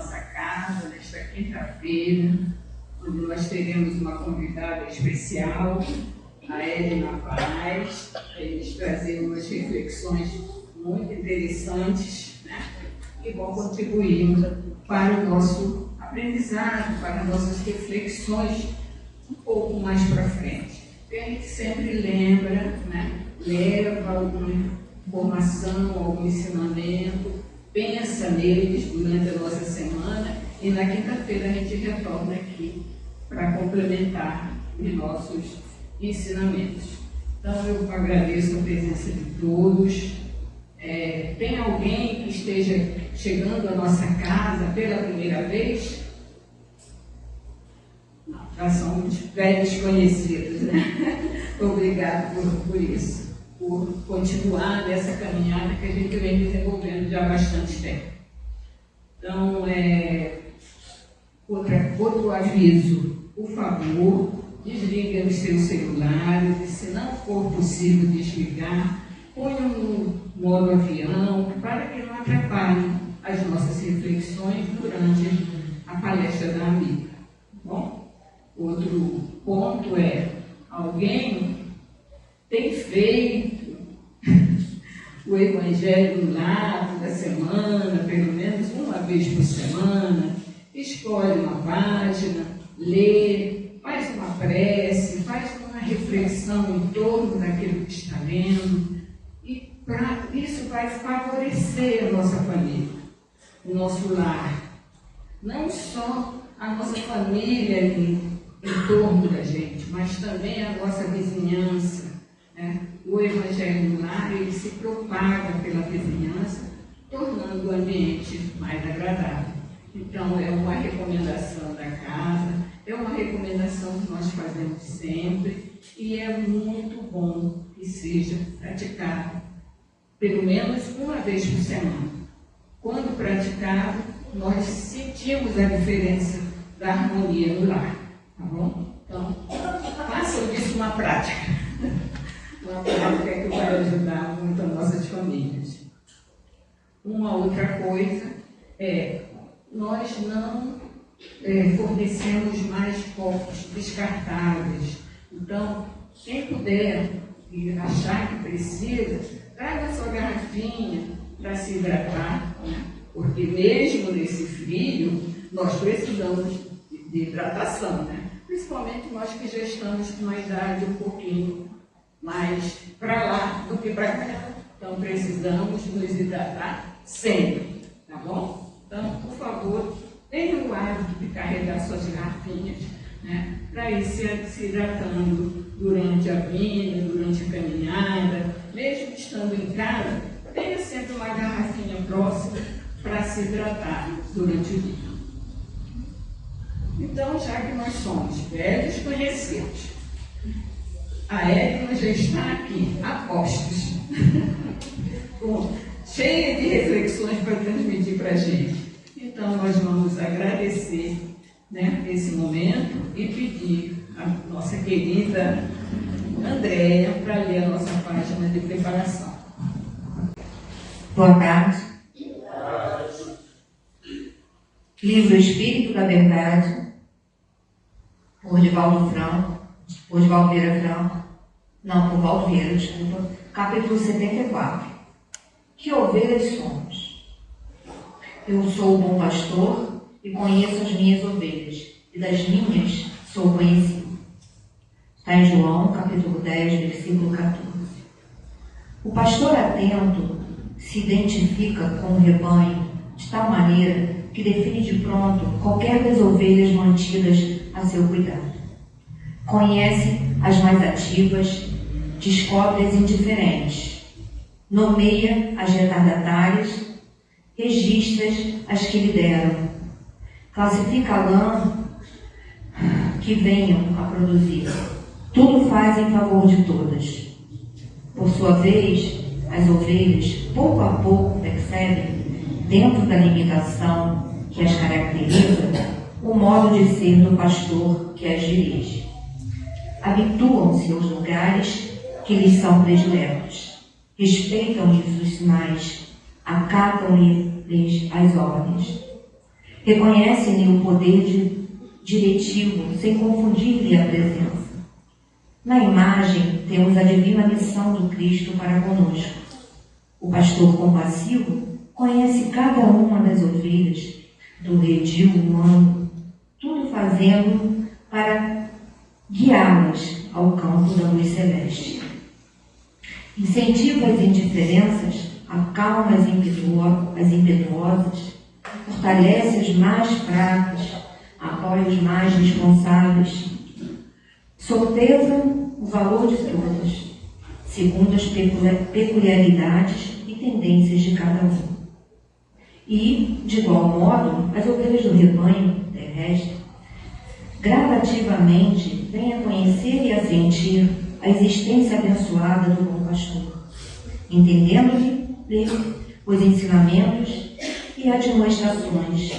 nossa casa nesta quinta-feira, onde nós teremos uma convidada especial, a Edna Paz, para eles trazerem umas reflexões muito interessantes, né, que vão contribuir para o nosso aprendizado, para nossas reflexões um pouco mais para frente. E a gente sempre lembra, né, leva alguma informação, algum ensinamento, pensa neles durante a nossa semana e na quinta-feira a gente retorna aqui para complementar os nossos ensinamentos. Então eu agradeço a presença de todos. Tem alguém que esteja chegando à nossa casa pela primeira vez? Não, já somos velhos conhecidos, né? Obrigado por isso, por continuar nessa caminhada que a gente vem desenvolvendo já há bastante tempo. Então, outro aviso, por favor, desliguem os seus celulares e, se não for possível desligar, ponham no modo avião para que não atrapalhem as nossas reflexões durante a palestra da amiga. Bom, outro ponto alguém tem feito o Evangelho no lar da semana, pelo menos uma vez por semana, escolhe uma página, lê, faz uma prece, faz uma reflexão em torno daquilo que está lendo, e isso vai favorecer a nossa família, o nosso lar. Não só a nossa família ali em torno da gente, mas também a nossa vizinhança, né? O Evangelho no lar, ele se propaga pela vizinhança, tornando o ambiente mais agradável. Então, é uma recomendação da casa, é uma recomendação que nós fazemos sempre, e é muito bom que seja praticado pelo menos uma vez por semana. Quando praticado, nós sentimos a diferença da harmonia no lar, tá bom? Então, façam disso uma prática. Uma prática que vai ajudar muito as nossas famílias. Uma outra coisa nós não fornecemos mais copos descartáveis. Então, quem puder e achar que precisa, traga a sua garrafinha para se hidratar, né? Porque mesmo nesse frio, nós precisamos de hidratação, né? Principalmente nós que já estamos com uma idade um pouquinho mais para lá do que para cá. Então, precisamos nos hidratar sempre, tá bom? Então, por favor, tenha o hábito de carregar suas garrafinhas, né, para ir se hidratando durante a vinda, durante a caminhada, mesmo estando em casa, tenha sempre uma garrafinha próxima para se hidratar durante o dia. Então, já que nós somos velhos conhecidos, a Edna já está aqui, a postos, cheia de reflexões para transmitir para a gente. Então, nós vamos agradecer, né, esse momento e pedir a nossa querida Andréia para ler a nossa página de preparação. Boa tarde. Livro Espírito da Verdade, por Divaldo Vieira Franco, por Valdo Vieira, desculpa, capítulo 74. Que ovelhas somos? Eu sou o bom pastor e conheço as minhas ovelhas, e das minhas sou conhecido. Está em João, capítulo 10, versículo 14. O pastor atento se identifica com o rebanho de tal maneira que define de pronto qualquer das ovelhas mantidas a seu cuidado. Conhece as mais ativas, descobre as indiferentes, nomeia as retardatárias, registra as que lideram, classifica a lã que venham a produzir. Tudo faz em favor de todas. Por sua vez, as ovelhas, pouco a pouco, percebem, dentro da limitação que as caracteriza, o modo de ser do pastor que as dirige. Habituam-se aos lugares que lhes são prediletos, respeitam-lhes os sinais, acatam-lhes as ordens. Reconhece-lhe o poder diretivo, sem confundir-lhe a presença. Na imagem, temos a divina missão do Cristo para conosco. O pastor compassivo conhece cada uma das ovelhas do redil humano, tudo fazendo para guiá-las ao campo da luz celeste. Incentiva as indiferenças, acalma as impetuosas, fortalece as mais fracas, apoia os mais responsáveis, sorteia o valor de todas, segundo as peculiaridades e tendências de cada um. E, de igual modo, as ovelhas do rebanho terrestre gradativamente vêm a conhecer e a sentir a existência abençoada do bom pastor, entendendo-lhe os ensinamentos e admoestações,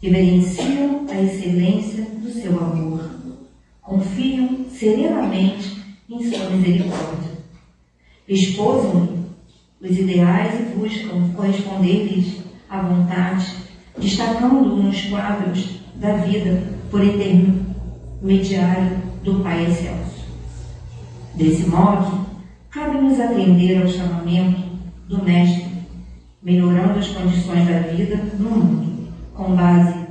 reverenciam a excelência do seu amor, confiam serenamente em sua misericórdia, esposam-lhe os ideais e buscam corresponder-lhes à vontade, destacando-o nos quadros da vida por intermediário do Pai Excelso. Desse modo, cabe-nos atender ao chamamento do Mestre, melhorando as condições da vida no mundo, com base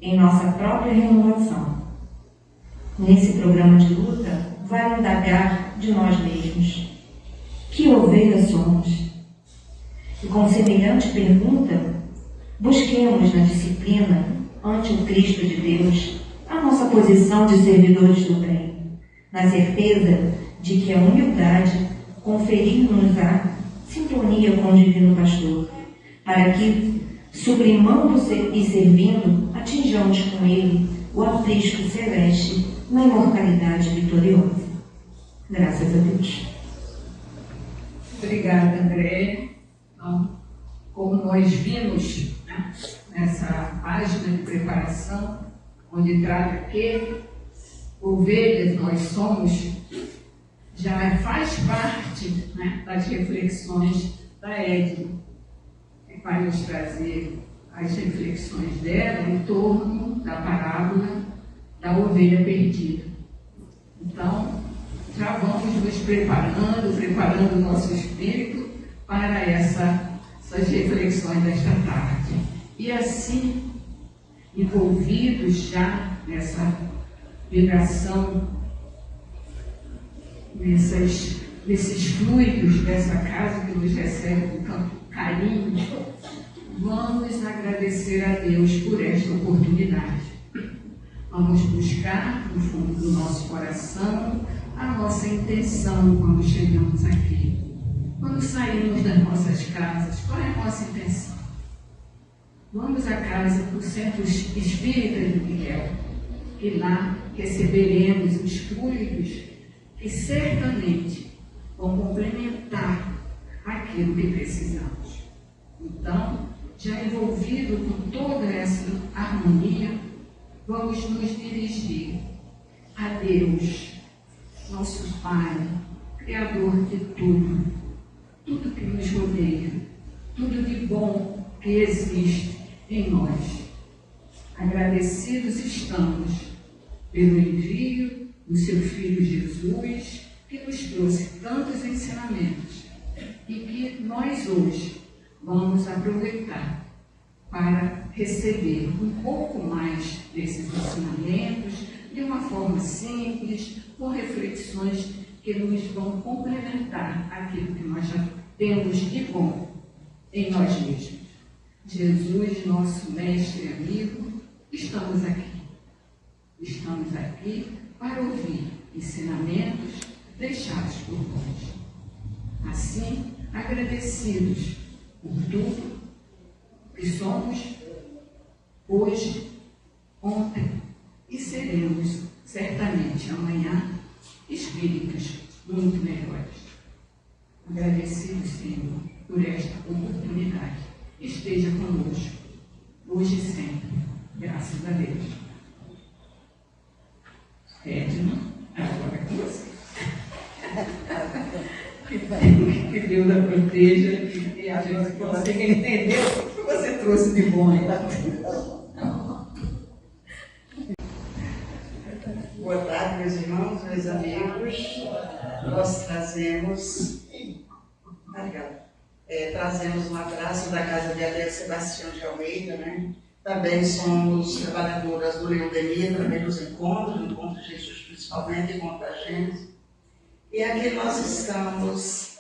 em nossa própria renovação. Nesse programa de luta, vale indagar de nós mesmos: que ovelha somos? E com semelhante pergunta, busquemos na disciplina, ante o Cristo de Deus, a nossa posição de servidores do bem, na certeza de que a humildade conferir-nos-á sintonia com o Divino Pastor, para que, sublimando e servindo, atinjamos com ele o aprisco celeste na imortalidade vitoriosa. Graças a Deus. Obrigada, André. Então, como nós vimos, né, nessa página de preparação, onde trata que ovelhas nós somos, já faz parte, né, das reflexões da Edna, que vai nos trazer as reflexões dela em torno da parábola da ovelha perdida. Então, já vamos nos preparando o nosso espírito para essas reflexões desta tarde. E assim, envolvidos já nessa vibração, nesses fluidos dessa casa que nos recebe com tanto carinho, vamos agradecer a Deus por esta oportunidade. Vamos buscar no fundo do nosso coração a nossa intenção quando chegamos aqui. Quando saímos das nossas casas, qual é a nossa intenção? Vamos à casa do Centro Espírita de Miguel, e lá receberemos os fluidos que certamente vão complementar aquilo que precisamos. Então, já envolvido com toda essa harmonia, vamos nos dirigir a Deus, nosso Pai, Criador de tudo, tudo que nos rodeia, tudo de bom que existe em nós. Agradecidos estamos pelo envio do seu Filho Jesus, que nos trouxe tantos ensinamentos e que nós hoje vamos aproveitar para receber um pouco mais desses ensinamentos de uma forma simples, com reflexões que nos vão complementar aquilo que nós já temos de bom em nós mesmos. Jesus, nosso mestre e amigo, estamos aqui. Estamos aqui para ouvir ensinamentos deixados por nós. Assim, agradecidos por tudo que somos hoje, ontem e seremos certamente amanhã espíritos muito melhores. Agradecidos, Senhor, por esta oportunidade. Esteja conosco, hoje e sempre. Graças a Deus. Edna, agora é com você. Que Deus a proteja e a gente consiga entender o que você trouxe de bom aí. meus amigos, nós trazemos um abraço da casa de Adélia Sebastião de Almeida, né? Também somos trabalhadoras do Leão Denir, também nos encontros de Jesus principalmente, encontro a gente. E aqui nós estamos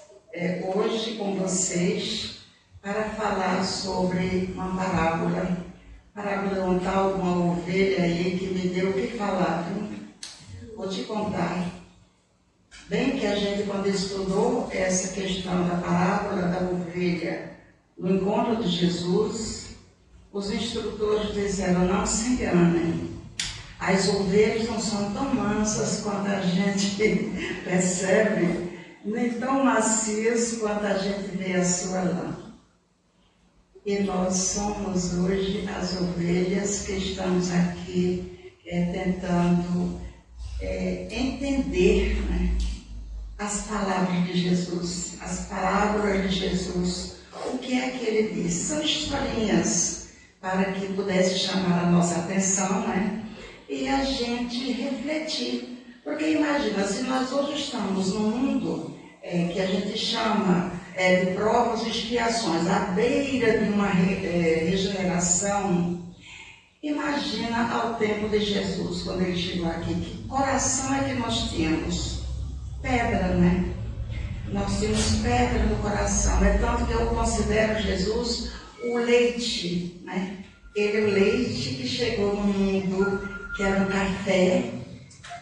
hoje com vocês para falar sobre uma parábola um tal de uma ovelha aí que me deu o que falar, viu? Vou te contar. Bem que a gente, quando estudou essa questão da parábola da ovelha no encontro de Jesus, os instrutores disseram: não se enganem, as ovelhas não são tão mansas quanto a gente percebe, nem tão macias quanto a gente vê a sua lã. E nós somos hoje as ovelhas que estamos aqui tentando entender, né, as palavras de Jesus, as parábolas de Jesus. O que é que ele diz? São historinhas para que pudesse chamar a nossa atenção, né? E a gente refletir. Porque imagina, se nós hoje estamos num mundo que a gente chama de provas e expiações, à beira de uma regeneração, imagina ao tempo de Jesus, quando ele chegou aqui, que coração é que nós tínhamos? Pedra, né? Nós temos pedra no coração. É tanto que eu considero Jesus o leite, né? Ele é o leite que chegou no mundo, que era um café,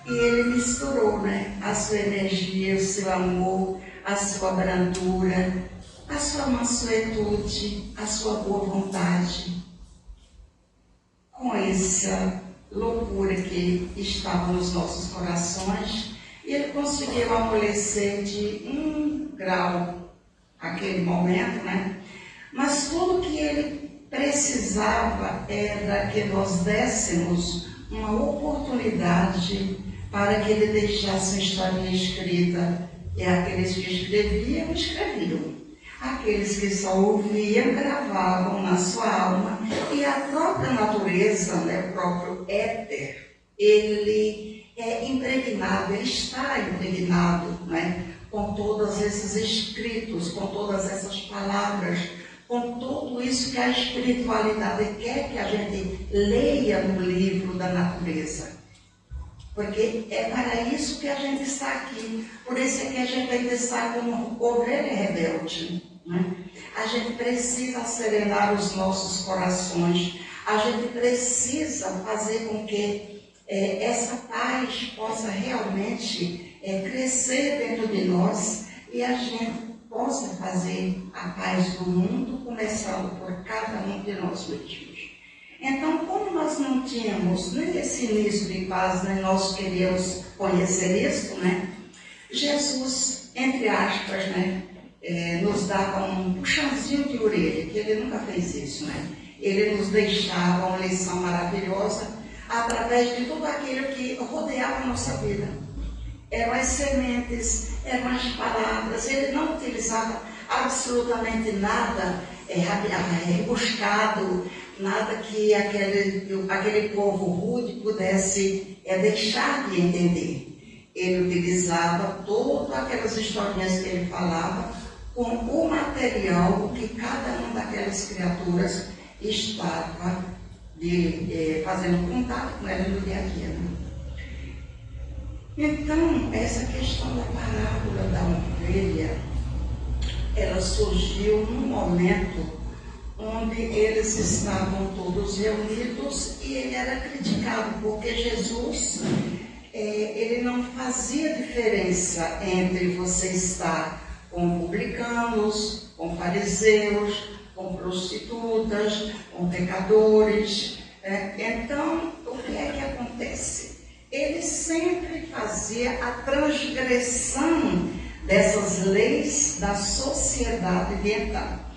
e ele misturou, né, a sua energia, o seu amor, a sua brandura, a sua mansuetude, a sua boa vontade, com essa loucura que estava nos nossos corações, e ele conseguiu amolecer de 1 grau aquele momento, né? Mas tudo que ele precisava era que nós dessemos uma oportunidade para que ele deixasse uma historinha escrita. E aqueles que escreviam, escreviam. Aqueles que só ouviam, gravavam na sua alma. E a própria natureza, né, o próprio éter, ele é impregnado, ele está impregnado, né, com todos esses escritos, com todas essas palavras, com tudo isso que a espiritualidade quer que a gente leia no livro da natureza. Porque é para isso que a gente está aqui. Por isso é que a gente ainda está como ovelha rebelde, né? A gente precisa serenar os nossos corações. A gente precisa fazer com que essa paz possa realmente crescer dentro de nós e a gente possa fazer a paz do mundo, começando por cada um de nós mesmos. Então, como nós não tínhamos nem esse início de paz, nem nós queríamos conhecer isso, né? Jesus, entre aspas, né, nos dava um puxãozinho de orelha, que ele nunca fez isso, né? Ele nos deixava uma lição maravilhosa através de tudo aquilo que rodeava a nossa vida. Eram as sementes, eram as palavras, ele não utilizava absolutamente nada rebuscado, nada que aquele povo rude pudesse deixar de entender. Ele utilizava todas aquelas historinhas que ele falava com o material que cada uma daquelas criaturas estava fazendo contato com ela no dia a dia, né? Então, essa questão da parábola da ovelha, ela surgiu num momento onde eles estavam todos reunidos e ele era criticado, porque Jesus, ele não fazia diferença entre você estar com publicanos, com fariseus, com prostitutas, com pecadores. Então, o que é que acontece? Ele sempre fazia a transgressão dessas leis da sociedade de então.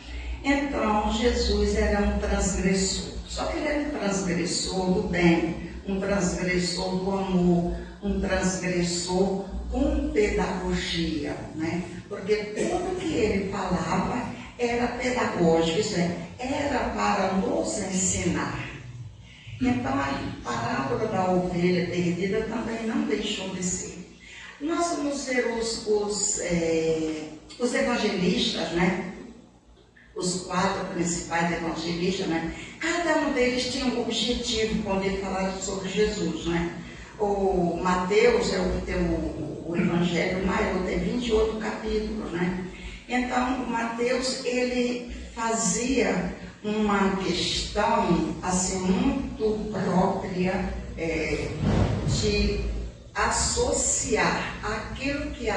Então, Jesus era um transgressor. Só que ele era um transgressor do bem, um transgressor do amor, um transgressor com pedagogia, né? Porque tudo que ele falava era pedagógico, isso era para nos ensinar. Então, a parábola da ovelha perdida também não deixou de ser. Nós vamos ver os evangelistas, né? Os 4 principais evangelistas, né? Cada um deles tinha um objetivo quando ele falava sobre Jesus, né? O Mateus é o que tem o evangelho maior, tem 28 capítulos, né? Então, o Mateus, ele fazia uma questão, assim, muito própria de associar aquilo que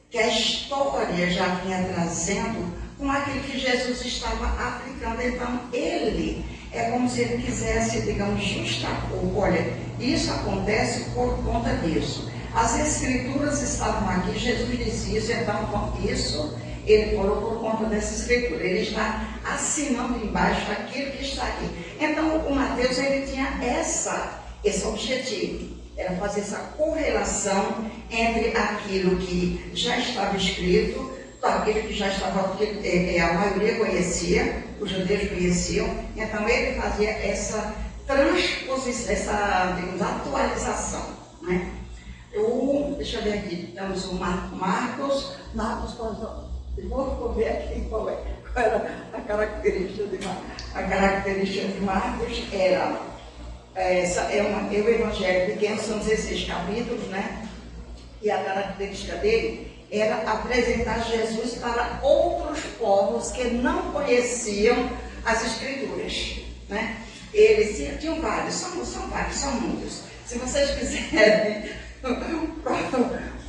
que a história já vinha trazendo com aquilo que Jesus estava aplicando. Então, ele é como se ele quisesse, digamos, justapor. Olha, isso acontece por conta disso. As Escrituras estavam aqui, Jesus disse isso, então isso ele falou por conta dessa Escritura. Ele está assinando embaixo aquilo que está aqui. Então, o Mateus, ele tinha esse objetivo. Era fazer essa correlação entre aquilo que já estava escrito, aquilo que já estava, porque a maioria conhecia, os judeus conheciam, então ele fazia essa transposição, essa, digamos, atualização, né? Deixa eu ver aqui, temos o Marcos, vou ver aqui qual era a característica de Marcos. A característica de Marcos era... o Evangelho pequeno, são 16 capítulos, né? E a característica dele era apresentar Jesus para outros povos que não conheciam as Escrituras, né? Eles tinham vários, são vários, são muitos. Se vocês quiserem,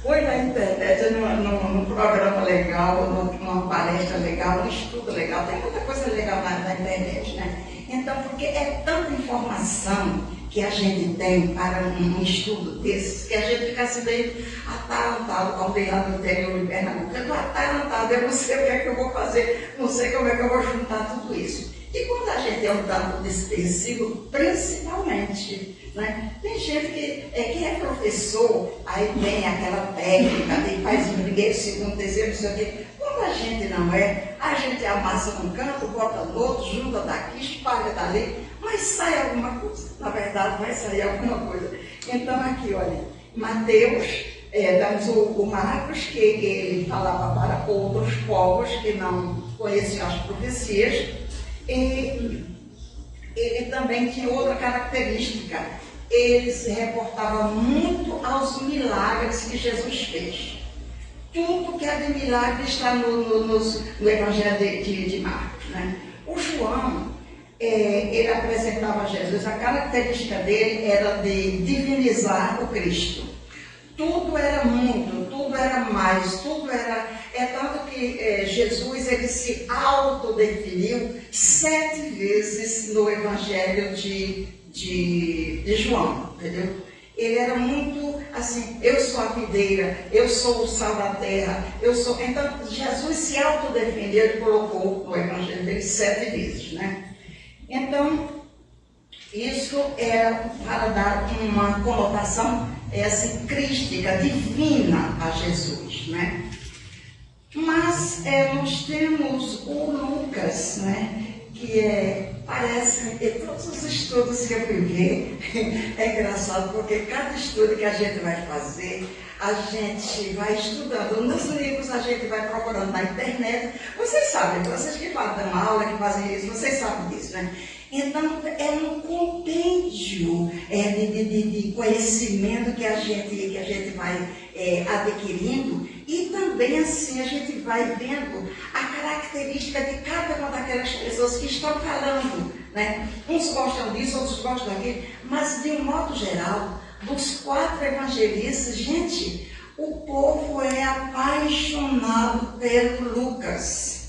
põe na internet, num programa legal, numa palestra legal, num estudo legal, tem muita coisa legal na internet, né? Então, porque é tanta informação que a gente tem para um estudo desses, que a gente fica assim bem atarantado, como tem lá no interior de Pernambuco, eu estou atarantado, eu não sei o que é que eu vou fazer, não sei como é que eu vou juntar tudo isso. E quando a gente é um tanto dispersivo, principalmente, né? Tem gente que é professor, aí tem aquela técnica, faz o primeiro, segundo, terceiro, não sei o quê. Quando a gente não é, a gente amassa num canto, bota no outro, junta daqui, espalha dali, mas sai alguma coisa. Na verdade, vai sair alguma coisa. Então, aqui, olha, Mateus, damos o Marcos, que ele falava para outros povos que não conheciam as profecias, e ele também tinha outra característica. Ele se reportava muito aos milagres que Jesus fez. Tudo que é de milagre está no Evangelho de Marcos, né? O João, ele apresentava Jesus, a característica dele era de divinizar o Cristo. Tudo era muito, tudo era mais, tudo era... É tanto que Jesus, ele se autodefiniu 7 vezes no Evangelho de João, entendeu? Ele era muito assim, eu sou a videira, eu sou o sal da terra, eu sou... Então, Jesus se autodefendeu, ele colocou no Evangelho dele 7 vezes, né? Então, isso era para dar uma conotação assim, crística, divina a Jesus, né? Mas nós temos o Lucas, né? Que parece que todos os estudos que eu fui ver, é engraçado, porque cada estudo que a gente vai fazer, a gente vai estudando. Nos livros a gente vai procurando na internet. Vocês sabem, vocês que dão aula, que fazem isso, vocês sabem disso, né? Então, é um compêndio de conhecimento que a gente vai adquirindo, e também assim a gente vai vendo a característica de cada uma daquelas pessoas que estão falando, né? Uns gostam disso, outros gostam daquilo, mas de um modo geral, dos 4 evangelistas, gente, o povo é apaixonado pelo Lucas.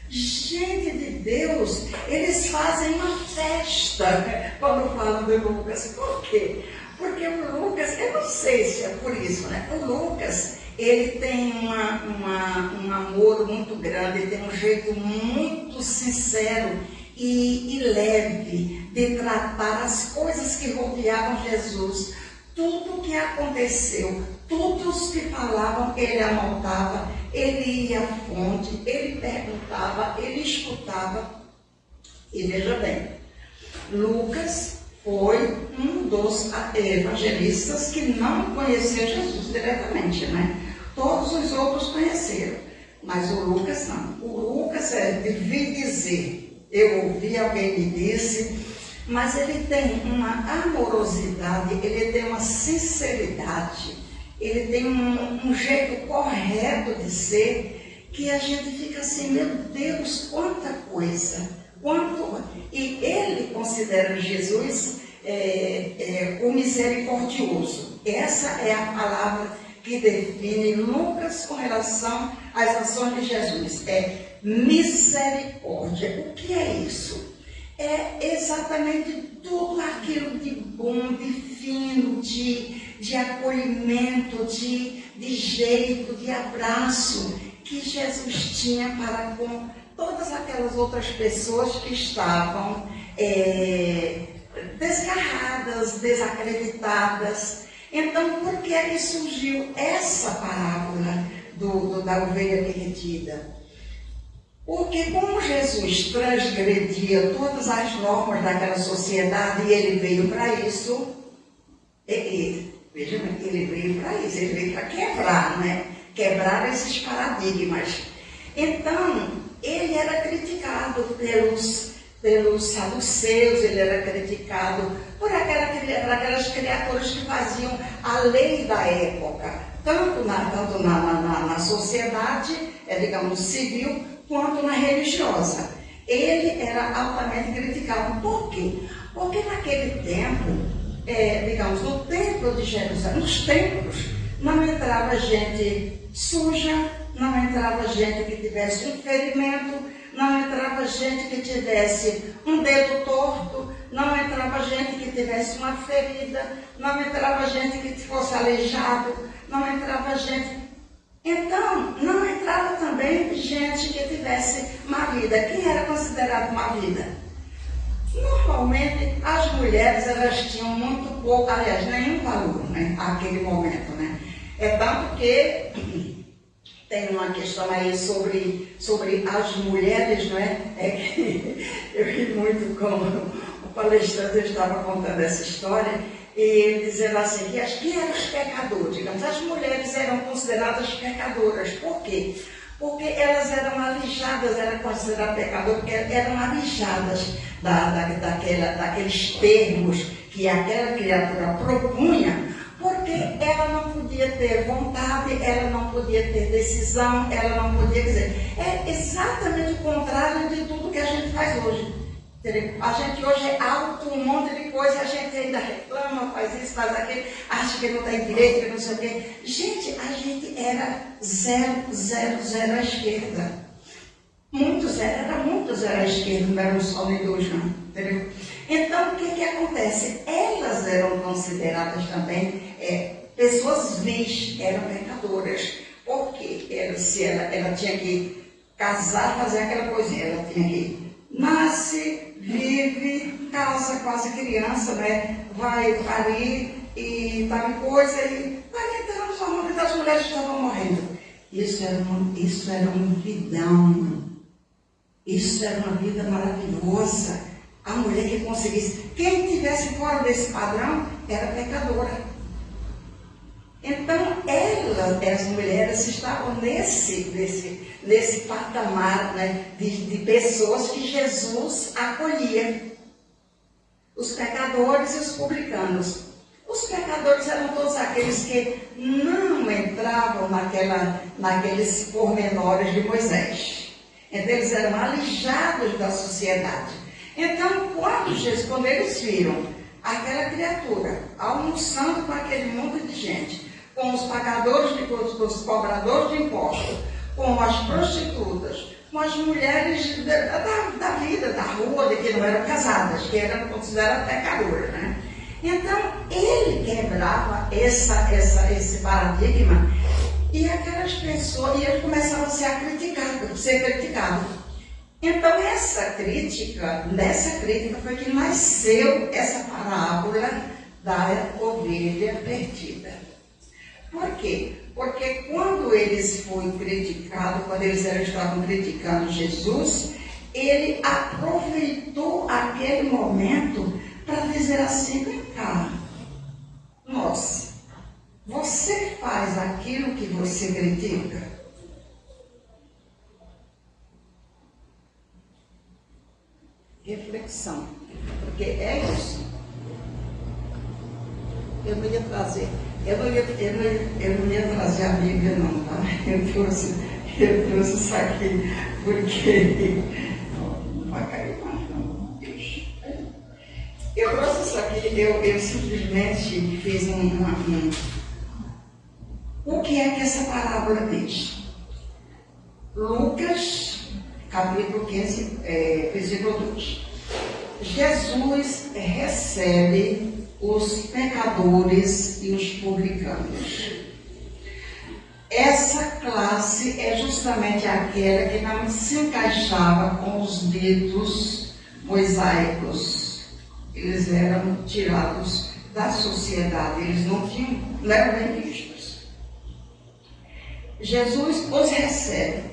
Gente de Deus, eles fazem uma festa quando falam do Lucas. Por quê? Porque o Lucas, eu não sei se é por isso, né? O Lucas, ele tem um amor muito grande, ele tem um jeito muito sincero e leve de tratar as coisas que rodeavam Jesus. Tudo que aconteceu, todos que falavam, ele anotava, ele ia à fonte, ele perguntava, ele escutava. E veja bem, Lucas foi um dos evangelistas que não conheceu Jesus diretamente, né? Todos os outros conheceram, mas o Lucas não. O Lucas devia dizer, eu ouvi, alguém me disse, mas ele tem uma amorosidade, ele tem uma sinceridade, ele tem um jeito correto de ser, que a gente fica assim, meu Deus, quanta coisa, e ele considera Jesus o misericordioso. Essa é a palavra que define Lucas com relação às ações de Jesus, é misericórdia. O que é isso? É exatamente tudo aquilo de bom, de fino, de acolhimento, de jeito, de abraço que Jesus tinha para com todas aquelas outras pessoas que estavam desgarradas, desacreditadas. Então, por que é que surgiu essa parábola da ovelha perdida? Porque como Jesus transgredia todas as normas daquela sociedade e ele veio para isso, veja, ele veio para isso, ele veio para quebrar, né? Quebrar esses paradigmas. Então, ele era criticado pelos saduceus, ele era criticado por aquelas criaturas que faziam a lei da época, tanto na sociedade, digamos, civil, quanto na religiosa. Ele era altamente criticado. Por quê? Porque naquele tempo, digamos, no templo de Jerusalém, nos templos, não entrava gente suja, não entrava gente que tivesse um ferimento, não entrava gente que tivesse um dedo torto, não entrava gente que tivesse uma ferida, não entrava gente que fosse aleijado, não entrava gente... Então, não entrava também gente que tivesse má vida. Quem era considerado má vida? Normalmente, as mulheres, elas tinham muito pouco, aliás, nenhum valor, né, naquele momento, né? É tanto que tem uma questão aí sobre as mulheres, não é? Eu ri muito como o palestrante estava contando essa história, e dizendo assim, que quem eram os pecadores? Digamos, as mulheres eram consideradas pecadoras. Por quê? Porque elas eram alijadas, eram consideradas pecadoras, porque eram alijadas daqueles termos que aquela criatura propunha, porque ela não podia ter vontade, ela não podia ter decisão, ela não podia dizer. É exatamente o contrário de tudo que a gente faz hoje. A gente hoje é alto, um monte de coisa, a gente ainda reclama, faz isso, faz aquilo, acha que não tem direito, que não sei o quê. Gente, a gente era 0 à esquerda. Era muito zero à esquerda, não eram só nem dois, não. Entendeu? Então, o que acontece? Elas eram consideradas também pessoas vis, eram pecadoras. Porque ela tinha que casar, fazer aquela coisinha, ela tinha que nasce, vive, casa, quase criança, né? Vai parir e tal coisa, e 40 anos a maioria das mulheres estavam morrendo. Isso era um vidão. Isso era uma vida maravilhosa. A mulher que conseguisse. Quem estivesse fora desse padrão era pecadora. Então, as mulheres estavam nesse patamar, né, de pessoas que Jesus acolhia. Os pecadores e os publicanos. Os pecadores eram todos aqueles que não entravam naqueles pormenores de Moisés. Então, eles eram alijados da sociedade. Então, quando eles viram aquela criatura almoçando com aquele monte de gente, com os pagadores os cobradores de impostos, com as prostitutas, com as mulheres da vida, da rua, de que não eram casadas, que eram consideradas pecadoras, né? Então, ele quebrava esse paradigma, e aquelas pessoas, e ele começava a ser criticado. Então, nessa crítica foi que nasceu essa parábola da ovelha perdida. Por quê? Porque quando eles foram criticados, quando eles estavam criticando Jesus, ele aproveitou aquele momento para dizer dizer assim: vem cá, nossa, você faz aquilo que você critica? Reflexão, porque é isso. Eu não ia trazer a Bíblia não, tá? Eu trouxe isso aqui porque não vai cair mais não. Eu trouxe isso aqui, eu simplesmente fiz o que é que essa parábola diz? Lucas, capítulo 15, versículo 2. Jesus recebe os pecadores e os publicanos. Essa classe é justamente aquela que não se encaixava com os ditos mosaicos. Eles eram tirados da sociedade, eles não eram bem vistos. Jesus os recebe,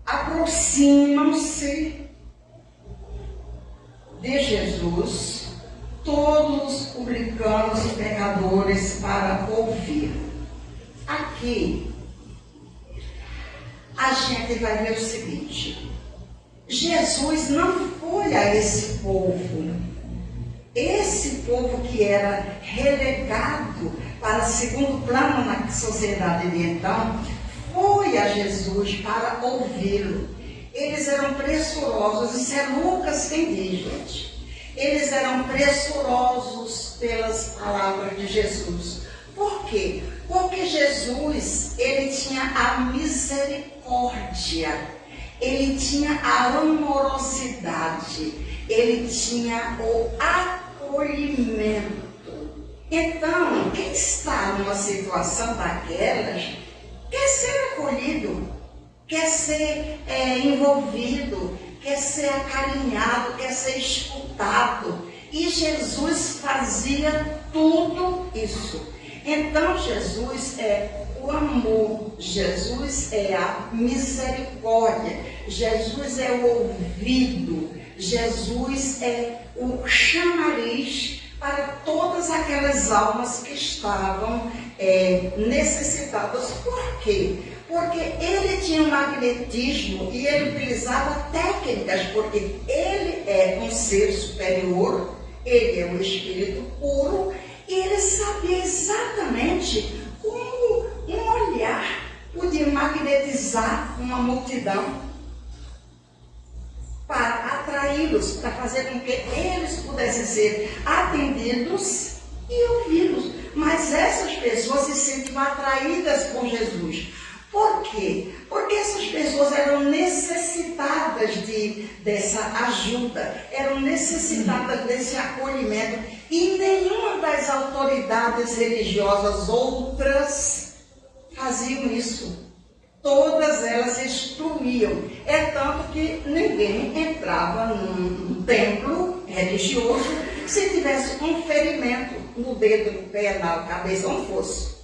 aproximam-se de Jesus todos os publicanos e pecadores para ouvir. Aqui, a gente vai ver o seguinte: Jesus não foi a esse povo que era relegado para segundo plano na sociedade de então, foi a Jesus para ouvi-lo. Eles eram pressurosos, isso é Lucas quem diz, gente. Eles eram pressurosos pelas palavras de Jesus. Por quê? Porque Jesus, ele tinha a misericórdia, ele tinha a amorosidade, ele tinha o acolhimento. Então, quem está numa situação daquelas, quer ser acolhido, quer ser envolvido, quer ser acarinhado, quer ser escutado. E Jesus fazia tudo isso. Então, Jesus é o amor, Jesus é a misericórdia, Jesus é o ouvido, Jesus é o chamariz para todas aquelas almas que estavam necessitadas. Por quê? Porque ele tinha um magnetismo e ele utilizava técnicas, porque ele é um ser superior, ele é um espírito puro, e ele sabia exatamente como um olhar podia magnetizar uma multidão para atraí-los, para fazer com que eles pudessem ser atendidos e ouvidos. Mas essas pessoas se sentiam atraídas por Jesus. Por quê? Porque essas pessoas eram necessitadas dessa ajuda, eram necessitadas desse acolhimento, e nenhuma das autoridades religiosas outras faziam isso. Todas elas excluíam. É tanto que ninguém entrava num templo religioso se tivesse um ferimento no dedo, no pé, na cabeça, onde fosse.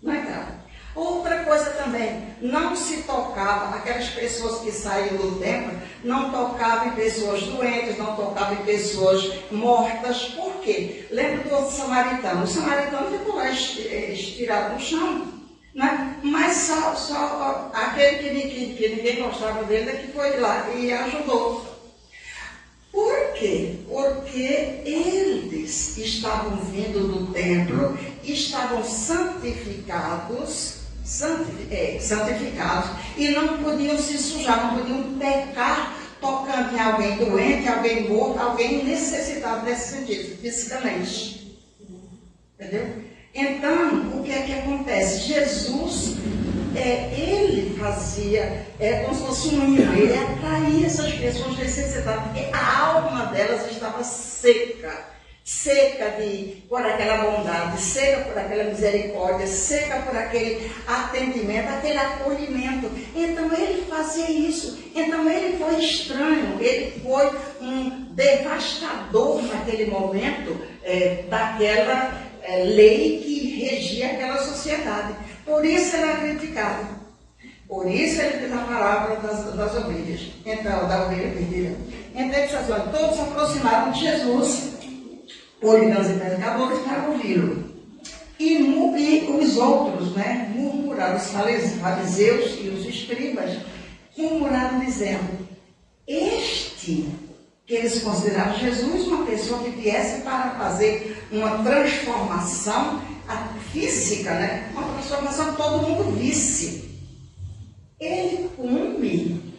Não entrava. Outra coisa também, não se tocava, aquelas pessoas que saíam do templo, não tocavam em pessoas doentes, não tocavam em pessoas mortas. Por quê? Lembra do outro samaritano? O samaritano ficou lá estirado no chão, né? Mas só aquele que ninguém gostava dele é que foi lá e ajudou. Por quê? Porque eles estavam vindo do templo, estavam santificados e não podiam se sujar, não podiam pecar tocando em alguém doente, alguém morto, alguém necessitado nesse sentido, fisicamente. Entendeu? Então, o que é que acontece? Jesus, ele fazia, como se fosse um imã, ele atraía essas pessoas necessitadas, porque a alma delas estava seca por aquela bondade, seca por aquela misericórdia, seca por aquele atendimento, aquele acolhimento. Então ele fazia isso. Então ele foi estranho, ele foi um devastador naquele momento daquela lei que regia aquela sociedade. Por isso ele era criticado. Por isso ele fez a parábola das ovelhas. Então, da ovelha perdida. Então ele disse assim, olha, todos se aproximaram de Jesus, olhando e pescadores, para ouvi-lo. E os outros, né, murmuraram, os fariseus e os escribas, murmuraram dizendo, este, que eles consideravam Jesus uma pessoa que viesse para fazer uma transformação física, né? Uma transformação que todo mundo visse. Ele come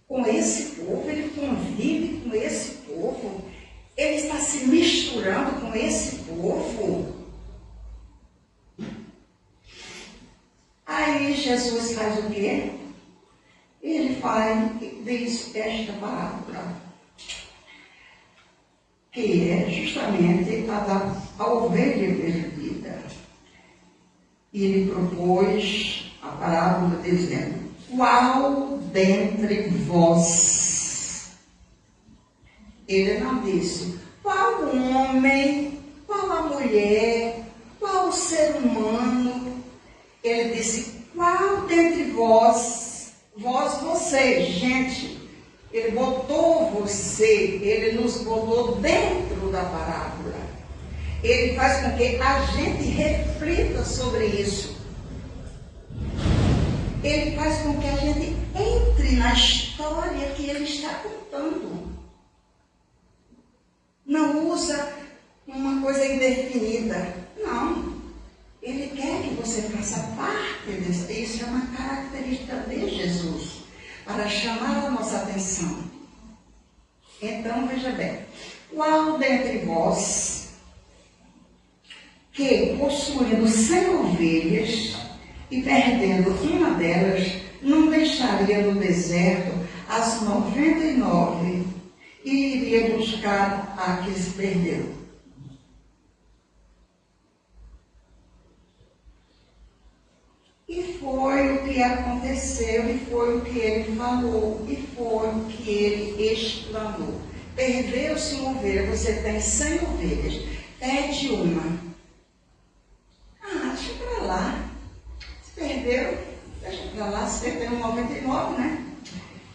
com esse povo, ele convive com esse povo, ele está se misturando com esse povo. Aí Jesus faz o quê? Ele diz esta parábola, que é justamente a ovelha perdida. E ele propôs a parábola dizendo, qual dentre vós? Ele não disse, qual homem, qual a mulher, qual o ser humano? Ele disse, qual dentre vós, vocês, gente, ele botou você, ele nos botou dentro da parábola. Ele faz com que a gente reflita sobre isso. Ele faz com que a gente entre na história que ele está contando. Não usa uma coisa indefinida. Não. Ele quer que você faça parte disso. Isso é uma característica de Jesus, para chamar a nossa atenção. Então, veja bem. Qual dentre vós, que possuindo 100 ovelhas e perdendo uma delas, não deixaria no deserto as 99 e iria buscar a que se perdeu? E foi o que aconteceu, e foi o que ele falou, e foi o que ele exclamou. Perdeu-se uma ovelha, você tem 100 ovelhas, perde uma. Deixa pra lá. Se perdeu, deixa pra lá, se perdeu 99, né?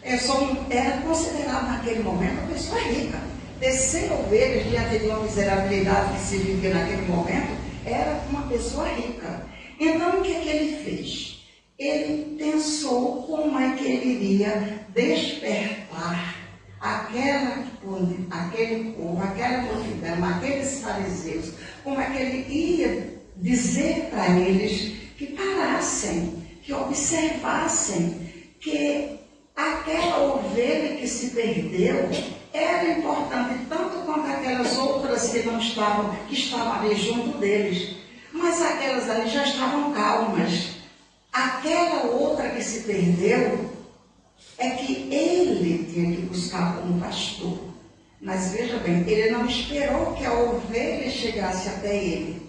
Era considerado naquele momento uma pessoa rica. Ter 100 ovelhas diante de uma miserabilidade que se vivia naquele momento, era uma pessoa rica. Então, o que é que ele fez? Ele pensou como é que ele iria despertar aquele povo, aquela multidão, aqueles fariseus, como é que ele ia dizer para eles que parassem, que observassem que aquela ovelha que se perdeu era importante tanto quanto aquelas outras que estavam ali junto deles. Mas aquelas ali já estavam calmas. Aquela outra que se perdeu é que ele tinha que buscar como pastor. Mas veja bem, ele não esperou que a ovelha chegasse até ele.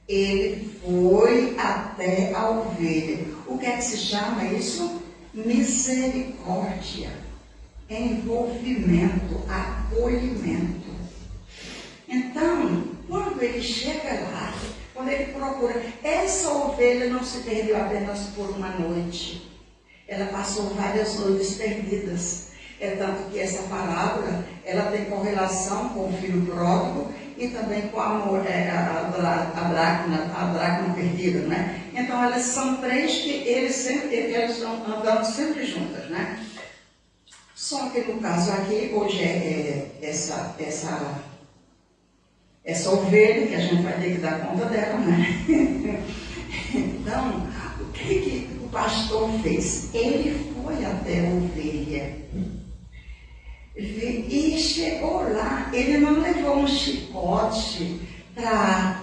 Ele foi até a ovelha. O que é que se chama isso? Misericórdia, envolvimento, acolhimento. Então, quando ele chega lá, quando ele procura, essa ovelha não se perdeu apenas por uma noite. Ela passou várias noites perdidas. É tanto que essa parábola, ela tem correlação com o filho pródigo e também com a dracma perdida, né? Então, elas são três que elas estão andando sempre juntas, né? Só que no caso aqui, hoje essa ovelha, que a gente vai ter que dar conta dela, né? Então, o que o pastor fez? Ele foi até a ovelha. E chegou lá, ele não levou um chicote para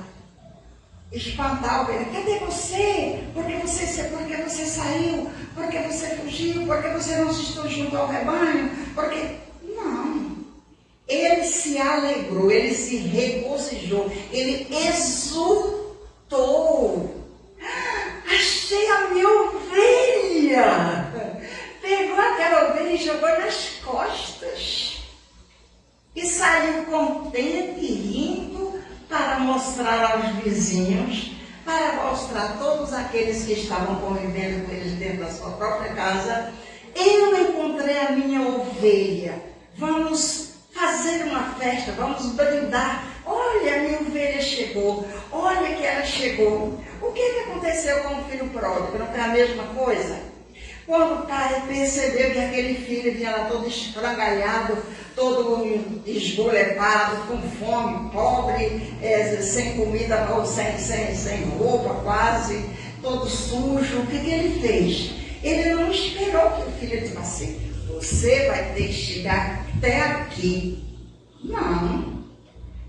espantar a ovelha. Cadê você? Por que você saiu? Por que você fugiu? Por que você não se estou junto ao rebanho? Não. Ele se alegrou, ele se regozijou, ele exultou. Achei a minha ovelha! Pegou aquela ovelha e jogou nas costas. E saiu contente e rindo para mostrar aos vizinhos, para mostrar a todos aqueles que estavam convivendo com eles dentro da sua própria casa. Eu encontrei a minha ovelha. vamos fazer uma festa, vamos brindar. Olha, a minha ovelha chegou, olha que ela chegou. O que aconteceu com o filho pródigo? Não foi a mesma coisa? Quando o pai percebeu que aquele filho vinha lá todo esfrangalhado, todo esgolepado, com fome, pobre, sem comida, ou sem roupa quase, todo sujo, o que ele fez? Ele não esperou que o filho dissesse assim, você vai ter que chegar até aqui. Não.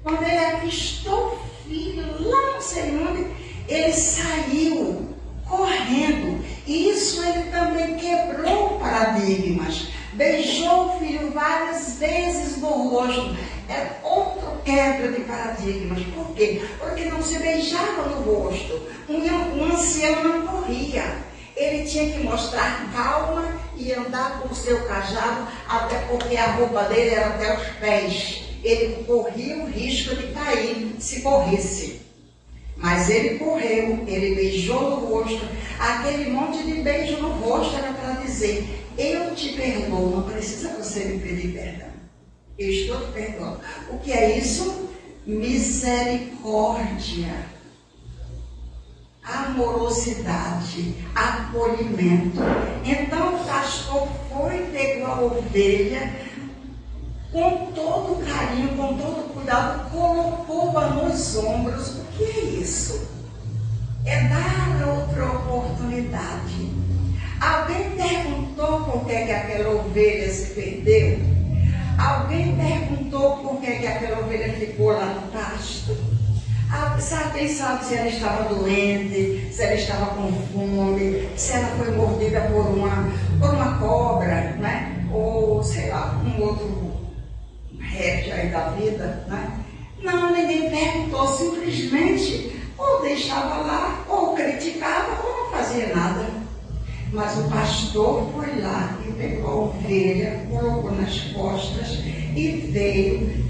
Quando ele avistou o filho lá não sei onde, ele saiu correndo. Isso ele também quebrou paradigmas. Beijou o filho várias vezes no rosto. É outra quebra de paradigmas. Por quê? Porque não se beijava no rosto. Um ancião não corria. Ele tinha que mostrar calma e andar com o seu cajado, até porque a roupa dele era até os pés. Ele corria o risco de cair se corresse. Mas ele correu, ele beijou no rosto. Aquele monte de beijo no rosto era para dizer, eu te perdoo, não precisa você me pedir perdão. Eu estou te perdoando. O que é isso? Misericórdia, amorosidade, acolhimento. Então o pastor foi, pegou a ovelha, com todo carinho, com todo cuidado, colocou-a nos ombros. O que é isso? É dar outra oportunidade. Alguém perguntou por que aquela ovelha se perdeu? Alguém perguntou por que aquela ovelha ficou lá no pasto? Quem sabe se ela estava doente, se ela estava com fome, se ela foi mordida por uma cobra, né? Ou sei lá, um outro réptil aí da vida, né? Não, ninguém perguntou, simplesmente ou deixava lá, ou criticava, ou não fazia nada. Mas o pastor foi lá e pegou a ovelha, colocou nas costas e veio,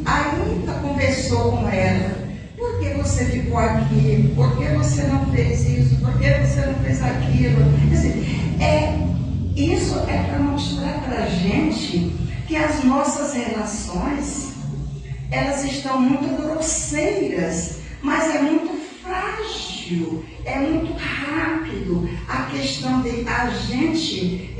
ainda conversou com ela. Por que você ficou aqui? Por que você não fez isso? Por que você não fez aquilo? Quer dizer, isso é para mostrar para a gente que as nossas relações, elas estão muito grosseiras, mas é muito frágil, é muito rápido a questão de a gente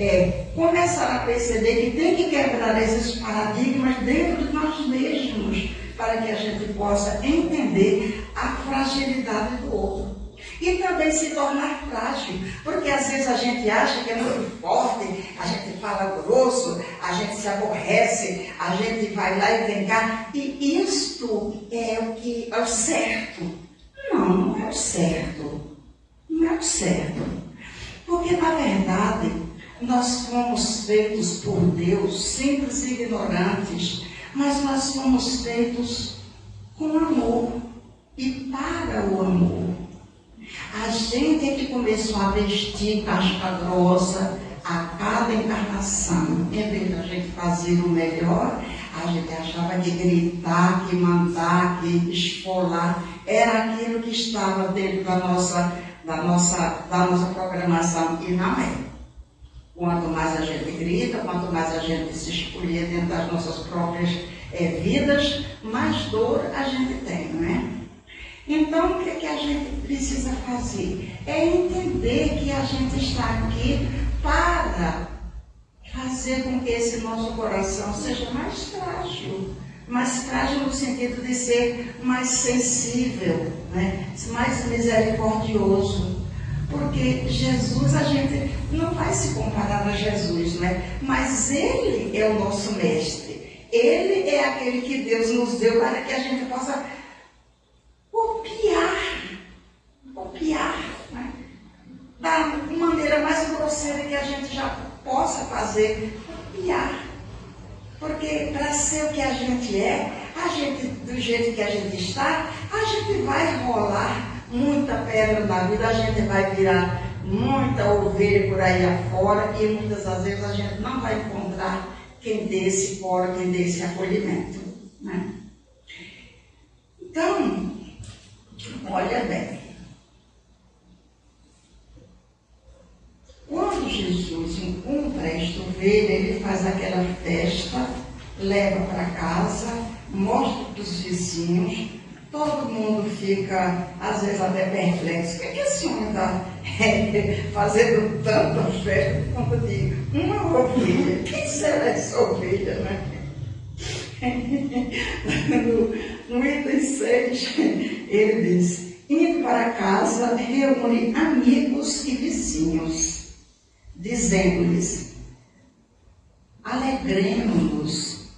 começar a perceber que tem que quebrar esses paradigmas dentro de nós mesmos, para que a gente possa entender a fragilidade do outro. E também se tornar frágil, porque às vezes a gente acha que é muito forte, a gente fala grosso, a gente se aborrece, a gente vai lá e vem cá, e isto é o que é o certo. Não, não é o certo. Não é o certo. Porque na verdade nós fomos feitos por Deus, simples e ignorantes, mas nós fomos feitos com amor e para o amor. A gente é que começou a vestir casca grossa a cada encarnação. Em vez da gente fazer o melhor, a gente achava que gritar, que mandar, que esfolar era aquilo que estava dentro da nossa programação, e não é. Quanto mais a gente grita, quanto mais a gente se escolher dentro das nossas próprias vidas, mais dor a gente tem, não é? Então, o que a gente precisa fazer? É entender que a gente está aqui para fazer com que esse nosso coração seja mais frágil no sentido de ser mais sensível, né? Mais misericordioso. Porque Jesus, a gente não vai se comparar a Jesus, né? Mas Ele é o nosso mestre. Ele é aquele que Deus nos deu para que a gente possa copiar, né? Da maneira mais grosseira que a gente já possa fazer, copiar. Porque para ser o que a gente é, do jeito que a gente está, a gente vai rolar muita pedra na vida, a gente vai virar muita ovelha por aí afora, e muitas das vezes a gente não vai encontrar quem dê esse colo, quem dê esse acolhimento, né? Então, olha bem, Quando Jesus encontra esta ovelha, ele faz aquela festa, leva para casa, mostra para os vizinhos, todo mundo fica, às vezes, até perplexo. O que a senhora está fazendo tanta festa por conta de uma ovelha? Quem será essa ovelha, né? No item 6, ele diz: indo para casa, reúne amigos e vizinhos, dizendo-lhes: alegremos-nos,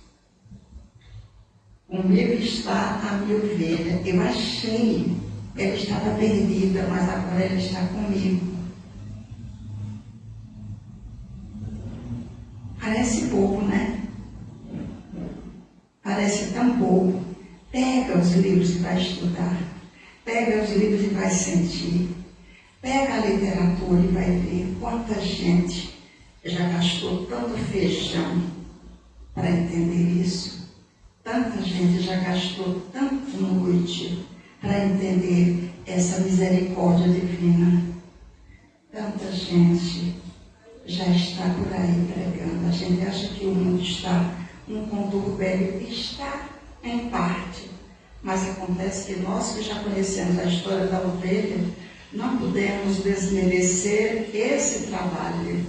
comigo está a minha ovelha. Eu achei, ela estava perdida, mas agora ela está comigo. Parece pouco, né? Parece tão pouco. Pega os livros e vai estudar. Pega os livros e vai sentir. Pega a literatura e vai ver quanta gente já gastou tanto feijão para entender isso. Tanta gente já gastou tanto noite para entender essa misericórdia divina. Tanta gente já está por aí pregando. A gente acha que o mundo está um conturbério, está em parte. Mas acontece que nós que já conhecemos a história da ovelha, não podemos desmerecer esse trabalho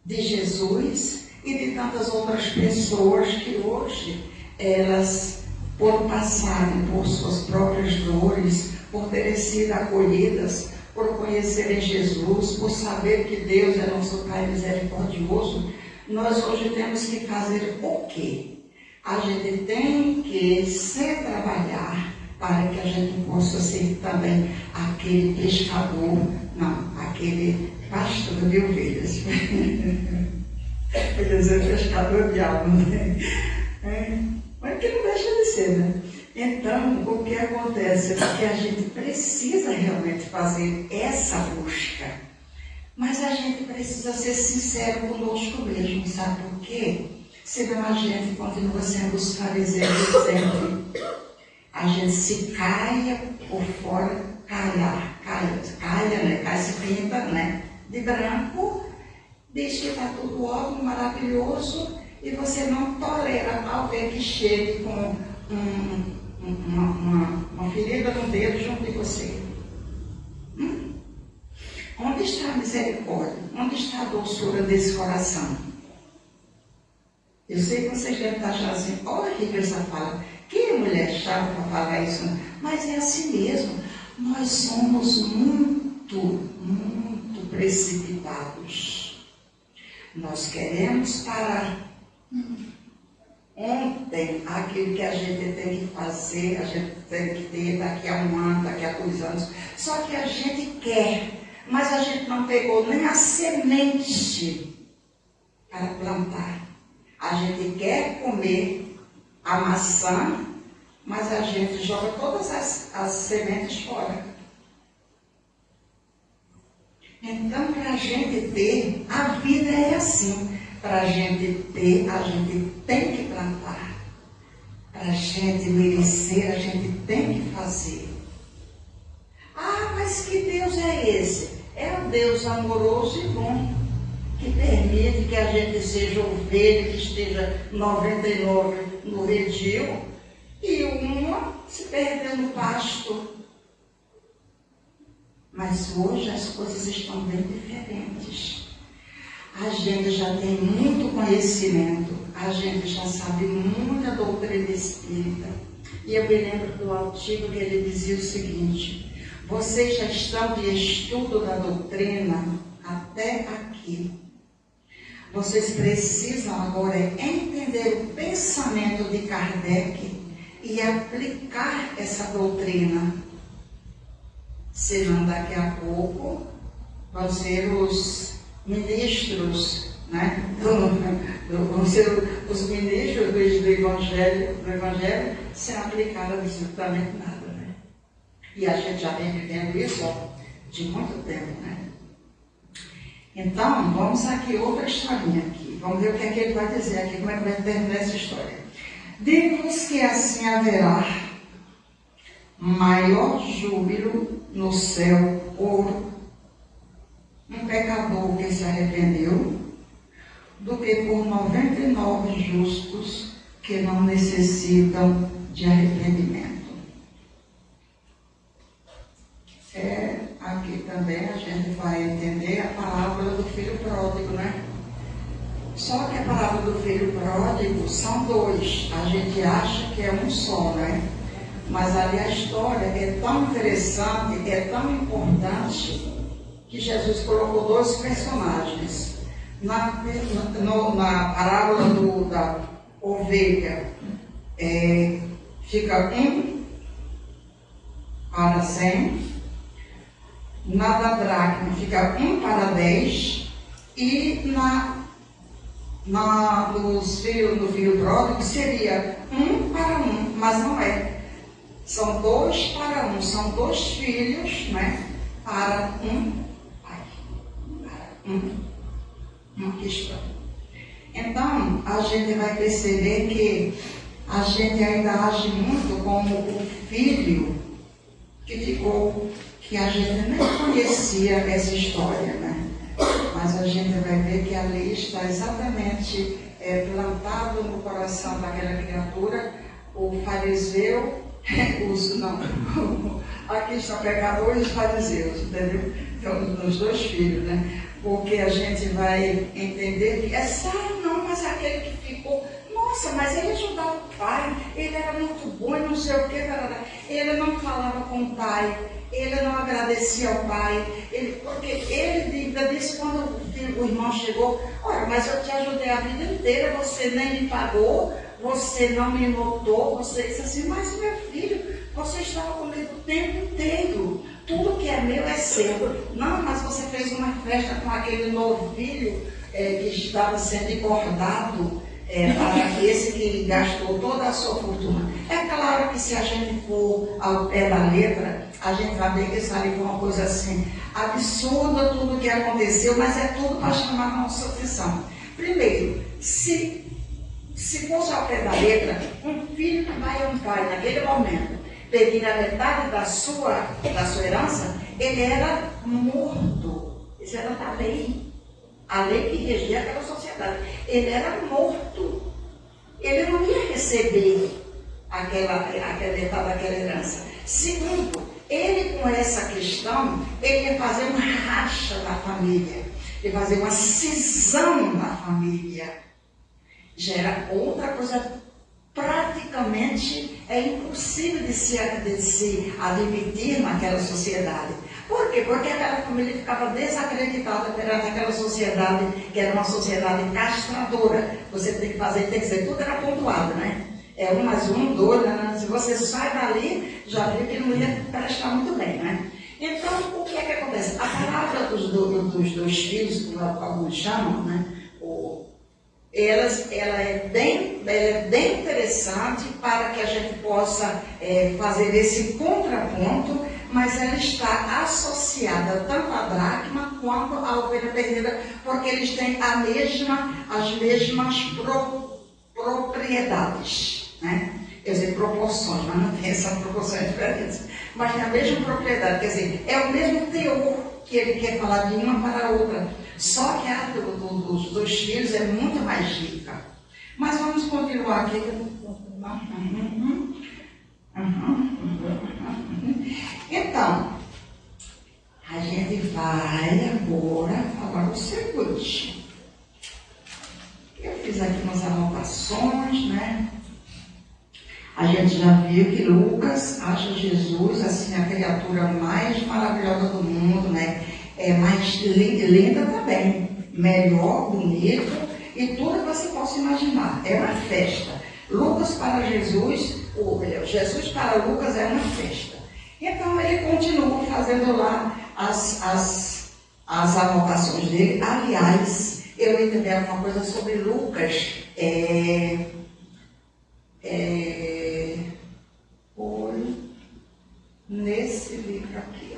de Jesus e de tantas outras pessoas que hoje elas, por passarem por suas próprias dores, por terem sido acolhidas, por conhecerem Jesus, por saber que Deus é nosso Pai misericordioso, nós hoje temos que fazer o quê? A gente tem que se trabalhar para que a gente possa ser também aquele pescador, não, aquele pastor de ovelhas. Quer dizer, pescador de alma, né? Mas que não deixa de ser, né? Então, o que acontece é que a gente precisa realmente fazer essa busca. Mas a gente precisa ser sincero conosco mesmo, sabe por quê? Senão a gente continua sendo os fariseus sempre. A gente se caia por fora, né? Cai, se pinta, né? De branco, diz que está tudo ótimo, maravilhoso, e você não tolera alguém que chegue com uma ferida no dedo junto de você. Onde está a misericórdia? Onde está a doçura desse coração? Eu sei que vocês devem estar achando assim, horrível essa fala. Que mulher chata para falar isso? Mas é assim mesmo. Nós somos muito precipitados. Nós queremos parar. Ontem, aquilo que a gente tem que fazer, a gente tem que ter daqui a um ano, daqui a 2 anos. Só que a gente quer, mas a gente não pegou nem a semente para plantar. A gente quer comer a maçã, mas a gente joga todas as sementes fora. Então, para a gente ter, a vida é assim. Para a gente ter, a gente tem que plantar. Para a gente merecer, a gente tem que fazer. Ah, mas que Deus é esse? É um Deus amoroso e bom, que permite que a gente seja ovelha, que esteja 99 no redil e uma se perdendo no pasto. Mas hoje as coisas estão bem diferentes. A gente já tem muito conhecimento, a gente já sabe muita doutrina espírita. E eu me lembro do artigo que ele dizia o seguinte: vocês já estão de estudo da doutrina até aqui. Vocês precisam agora entender o pensamento de Kardec e aplicar essa doutrina. Senão daqui a pouco vão ser os ministros, né? Vão ser os ministros do Evangelho sem aplicar absolutamente nada, né? E a gente já vem vivendo isso de muito tempo, né? Então, vamos aqui, outra historinha aqui. Vamos ver o que é que ele vai dizer aqui, como é que vai terminar essa história. Digo-vos que assim haverá maior júbilo no céu por um pecador que se arrependeu do que por 99 justos que não necessitam de arrependimento. Aqui também a gente vai entender a parábola do filho pródigo, né? Só que a parábola do filho pródigo são dois. A gente acha que é um só, né? Mas ali a história é tão interessante, é tão importante, que Jesus colocou dois personagens. Na parábola da ovelha, fica 1 para 100. Na da dracma fica 1 para 10. E no filho pródigo seria 1 para 1, mas não é. São 2 para 1, são 2 filhos, né, para um pai, para uma questão. Então, a gente vai perceber que a gente ainda age muito como o filho que a gente nem conhecia essa história, né? Mas a gente vai ver que ali está exatamente plantado no coração daquela criatura o fariseu, aqui está pecador e os fariseus, entendeu? Então, os dois filhos, né? Porque a gente vai entender que sério, não, mas aquele que ficou, nossa, mas ele ajudava o pai, ele era muito bom e não sei o que, ele não falava com o pai, ele não agradecia ao pai, porque ele disse quando o irmão chegou, olha, mas eu te ajudei a vida inteira, você nem me pagou, você não me notou, você disse assim, mas meu filho, você estava comigo o tempo inteiro, tudo que é meu é seu. Não, mas você fez uma festa com aquele novilho que estava sendo engordado para esse que gastou toda a sua fortuna. É claro que se a gente for ao pé da letra, a gente vai ver que isso ali foi uma coisa assim, absurda tudo que aconteceu, mas é tudo para chamar a nossa atenção. Primeiro, se fosse ao pé da letra, um filho que vai a um pai naquele momento, pedir a metade da sua herança, ele era morto. Isso era da lei. A lei que regia aquela sociedade. Ele era morto. Ele não ia receber aquela metade daquela herança. Segundo, ele com essa questão, ele ia fazer uma racha na família. Ele ia fazer uma cisão na família. Já era outra coisa. Praticamente é impossível de se admitir naquela sociedade. Por quê? Porque aquela família ficava desacreditada perante aquela sociedade, que era uma sociedade castradora. Você tem que fazer, tem que ser, tudo era pontuado, né? 1 mais 1, 2, né? Se você sai dali, já viu que não ia prestar muito bem, né? Então, o que é que acontece? A palavra dos dois filhos, como alguns chamam, né? Ela é bem interessante para que a gente possa fazer esse contraponto, mas ela está associada tanto à dracma quanto à ovelha perdida, porque eles têm as mesmas propriedades, né? Quer dizer, proporções, mas não tem essa proporção diferente. Mas tem a mesma propriedade, quer dizer, é o mesmo teor que ele quer falar de uma para a outra. Só que a dos dois filhos é muito mais rica. Mas vamos continuar aqui. Então, a gente vai agora falar o seguinte. Eu fiz aqui umas anotações, né? A gente já viu que Lucas acha Jesus assim a criatura mais maravilhosa do mundo, né? Mais linda também, melhor, bonito e tudo que você possa imaginar. É uma festa. Lucas para Jesus, Jesus para Lucas é uma festa. Então ele continua fazendo lá as anotações dele. Aliás, eu entendi alguma coisa sobre Lucas. Nesse livro aqui,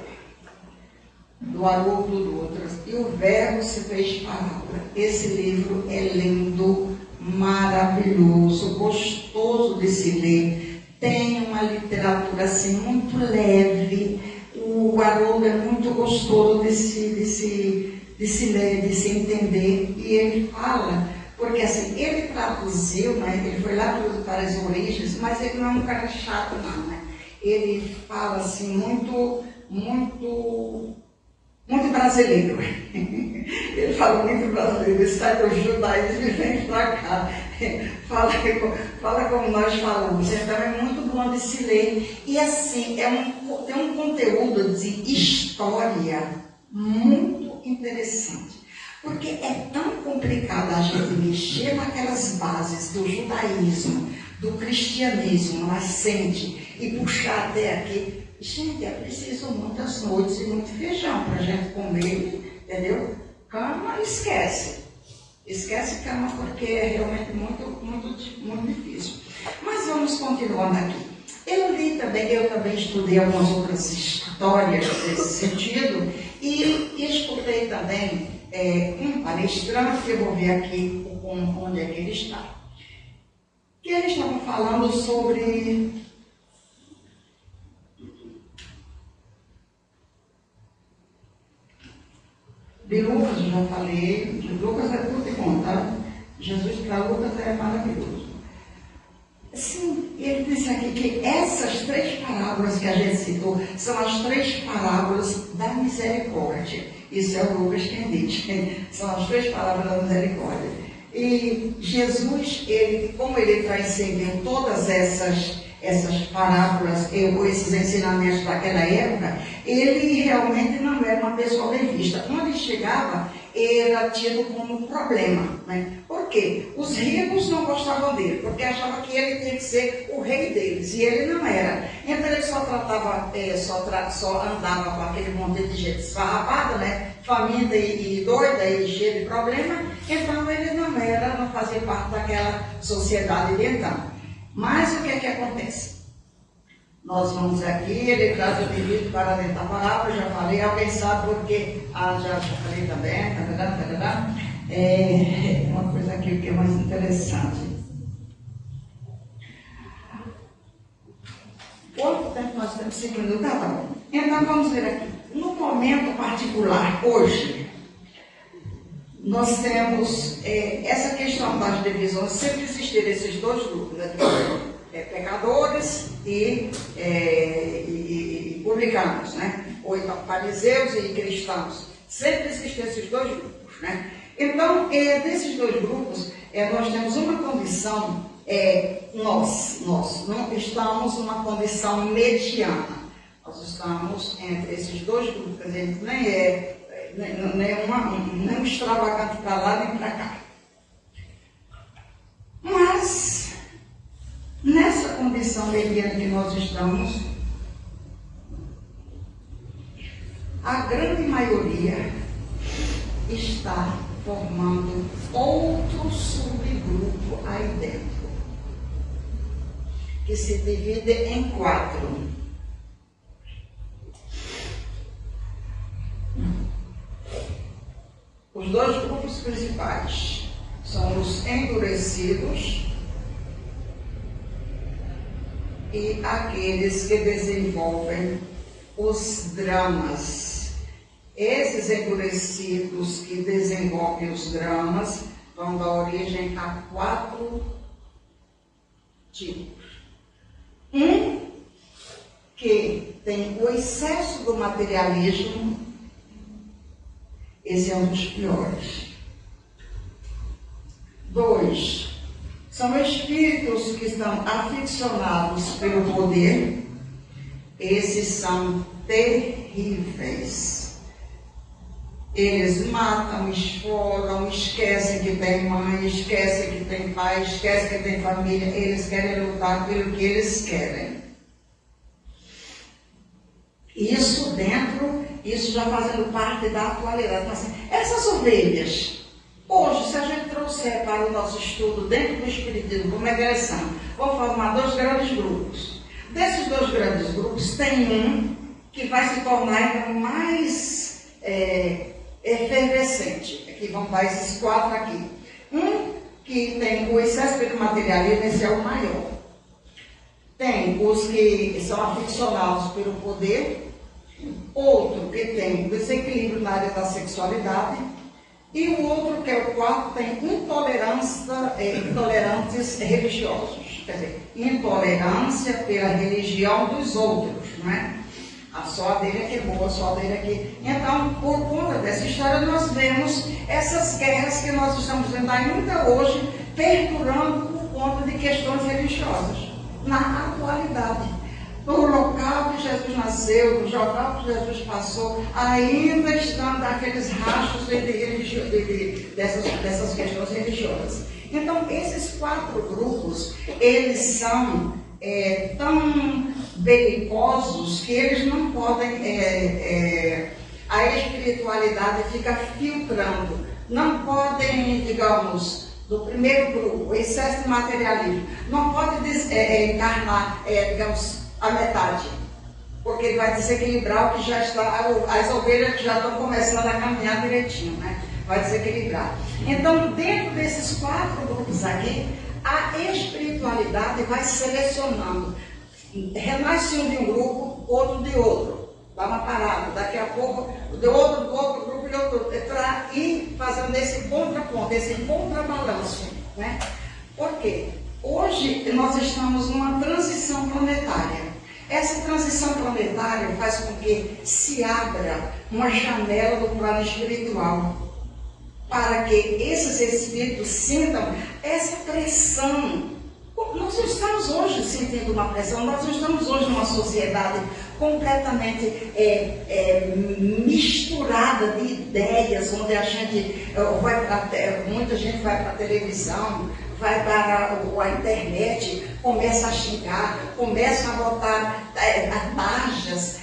do Haroldo Dutra, e o Verbo se fez palavra. Esse livro é lindo, maravilhoso, gostoso de se ler. Tem uma literatura assim muito leve, O Haroldo é muito gostoso de se ler, de se entender, e ele fala, porque assim, ele traduziu, né, ele foi lá para as origens, mas ele não é um cara chato não, né? Ele fala assim, muito brasileiro. Ele fala muito brasileiro, ele sai do judaísmo e vem para cá. Fala como nós falamos, então é muito bom de se ler. E assim, tem um conteúdo de história muito interessante. Porque é tão complicado a gente mexer naquelas bases do judaísmo, do cristianismo nascente e puxar até aqui. Gente, é preciso muitas noites e muito feijão para a gente comer, entendeu? Cama, esquece. Esquece cama porque é realmente muito difícil. Mas vamos continuando aqui. Eu também estudei algumas outras histórias nesse sentido e escutei também um palestrante, que eu vou ver aqui onde é que ele está. Que eles estavam falando sobre de Lucas, eu já falei, de Lucas é tudo de conta. Jesus para Lucas é maravilhoso. Sim, ele disse aqui que essas 3 parábolas que a gente citou são as 3 parábolas da misericórdia. Isso é o Lucas quem diz. São as 3 parábolas da misericórdia. E Jesus, como ele transcendeu todas essas parábolas, esses ensinamentos daquela época, ele realmente não era uma pessoa bem vista. Onde ele chegava, era tido como problema. Né? Por quê? Os ricos não gostavam dele, porque achavam que ele tinha que ser o rei deles, e ele não era. Então ele só andava com aquele monte de gente esfarrapada, né? Faminta e doida e cheia de problema. Então ele não fazia parte daquela sociedade de então. Mas o que é que acontece? Nós vamos aqui, ele traz o indivíduo para dentro da palavra, já falei, alguém sabe por quê? Já falei também, uma coisa aqui que é mais interessante. Quanto tempo nós estamos seguindo? Tá bom. Então vamos ver aqui. No momento particular, hoje, nós temos essa questão das divisões, sempre existiram esses 2 grupos, né? Pecadores e publicanos, né? Ou então fariseus e cristãos. Sempre existiram esses 2 grupos, né? Então, desses 2 grupos, nós temos uma condição, nós não estamos numa condição mediana. Nós estamos entre esses 2 grupos, quer dizer, nem um extravagante para lá nem para cá. Mas, nessa condição mediana que nós estamos, a grande maioria está formando outro subgrupo aí dentro, que se divide em 4. Os 2 grupos principais são os endurecidos e aqueles que desenvolvem os dramas. Esses endurecidos que desenvolvem os dramas vão dar origem a 4 tipos. Um que tem o excesso do materialismo. Esse é um dos piores. 2, são espíritos que estão aficionados pelo poder. Esses são terríveis. Eles matam, esfolam, esquecem que tem mãe, esquecem que tem pai, esquecem que tem família. Eles querem lutar pelo que eles querem. Isso já fazendo parte da atualidade. Mas, essas ovelhas, hoje, se a gente trouxer para o nosso estudo dentro do Espiritismo, como é que elas são? Vão formar 2 grandes grupos. Desses 2 grandes grupos, tem um que vai se tornar ainda mais efervescente. Aqui vão dar esses 4 aqui. Um que tem o excesso de materialismo, esse é o maior. Tem os que são aficionados pelo poder, Outro que tem desequilíbrio na área da sexualidade. E o outro, que é o quarto, tem intolerantes religiosos. Quer dizer, intolerância pela religião dos outros, não é? Só a dele é que é boa, só a dele é que... Então, por conta dessa história, nós vemos essas guerras que nós estamos vendo ainda hoje, perdurando por conta de questões religiosas, na atualidade. No local que Jesus nasceu, no local que Jesus passou, ainda estão aqueles rastros dessas questões religiosas. Então, esses 4 grupos, eles são tão belicosos que eles não podem, a espiritualidade fica filtrando, não podem, digamos, do primeiro grupo, o excesso de materialismo, não pode encarnar, digamos, a metade, porque ele vai desequilibrar o que já está, as ovelhas que já estão começando a caminhar direitinho, né? Vai desequilibrar. Então, dentro desses 4 grupos aqui, a espiritualidade vai selecionando. Renasce um de um grupo, outro de outro. Dá uma parada, daqui a pouco, de outro grupo de outro, para ir fazendo esse contraponto, esse contrabalanço, né? Por quê? Hoje nós estamos numa transição planetária. Essa transição planetária faz com que se abra uma janela do plano espiritual, para que esses espíritos sintam essa pressão. Nós estamos hoje sentindo uma pressão, nós estamos hoje numa sociedade completamente misturada de ideias, onde a gente muita gente vai para a televisão, vai para a internet, começa a xingar, começa a botar tarjas,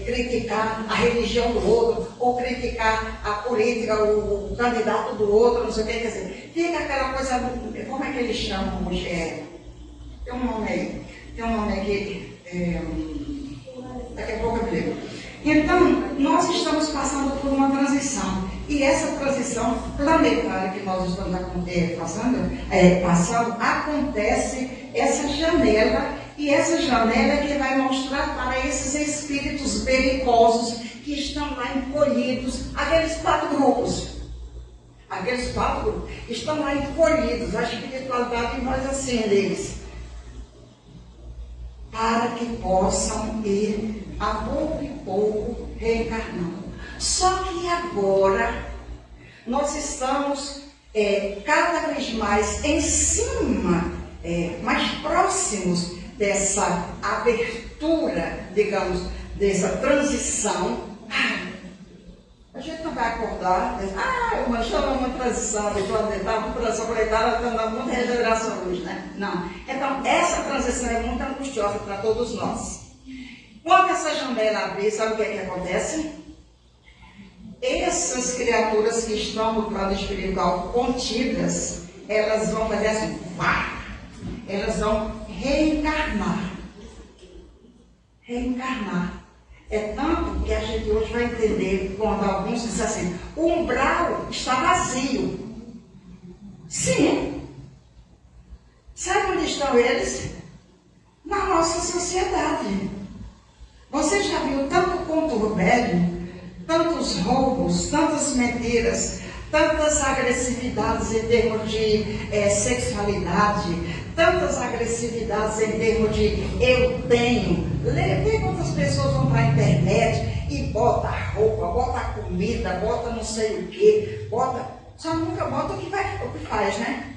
criticar a religião do outro, ou criticar a política, o candidato do outro, não sei o que, quer dizer, fica aquela coisa, como é que eles chamam hoje? Tem um nome aqui, daqui a pouco eu digo. Então, nós estamos passando por uma transição. E essa transição planetária que nós estamos passando, acontece essa janela, e essa janela é que vai mostrar para esses espíritos belicosos que estão lá encolhidos, aqueles 4 grupos. Aqueles 4 grupos estão lá encolhidos, a espiritualidade nós assim neles, para que possam ir a pouco e pouco reencarnando. Só que agora nós estamos cada vez mais em cima, mais próximos dessa abertura, digamos, dessa transição. A gente não vai acordar, uma transição planetária, está dando muita regeneração hoje, né? Não. Então, essa transição é muito angustiosa para todos nós. Quando essa janela abrir, sabe o que é que acontece? Essas criaturas que estão no plano espiritual contidas, elas vão fazer assim, elas vão reencarnar. Reencarnar. É tanto que a gente hoje vai entender quando alguns dizem assim, o umbral está vazio. Sim. Sabe onde estão eles? Na nossa sociedade. Você já viu tanto conto velho, tantos roubos, tantas mentiras, tantas agressividades em termos de sexualidade, tantas agressividades em termos de eu tenho. Vê quantas pessoas vão para a internet e bota roupa, bota comida, bota não sei o que, só nunca bota o que faz, né?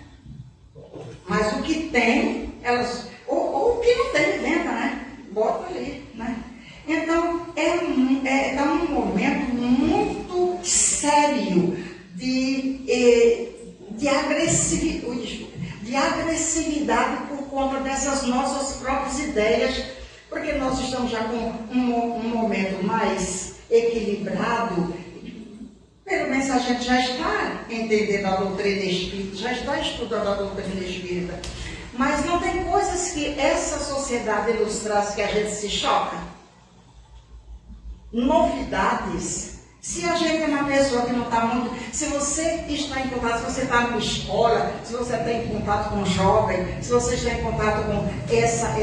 Mas o que tem, elas, ou o que não tem, inventa, né? Bota ali, né? Então, é um momento muito sério de agressividade por conta dessas nossas próprias ideias, porque nós estamos já com um momento mais equilibrado. Pelo menos a gente já está entendendo a doutrina espírita, já está estudando a doutrina espírita, mas não tem coisas que essa sociedade nos traz que a gente se choca. Novidades Se a gente é uma pessoa que não está muito... Se você está em contato, se você está numa escola, se você está em contato com um jovem, se você está em contato com essa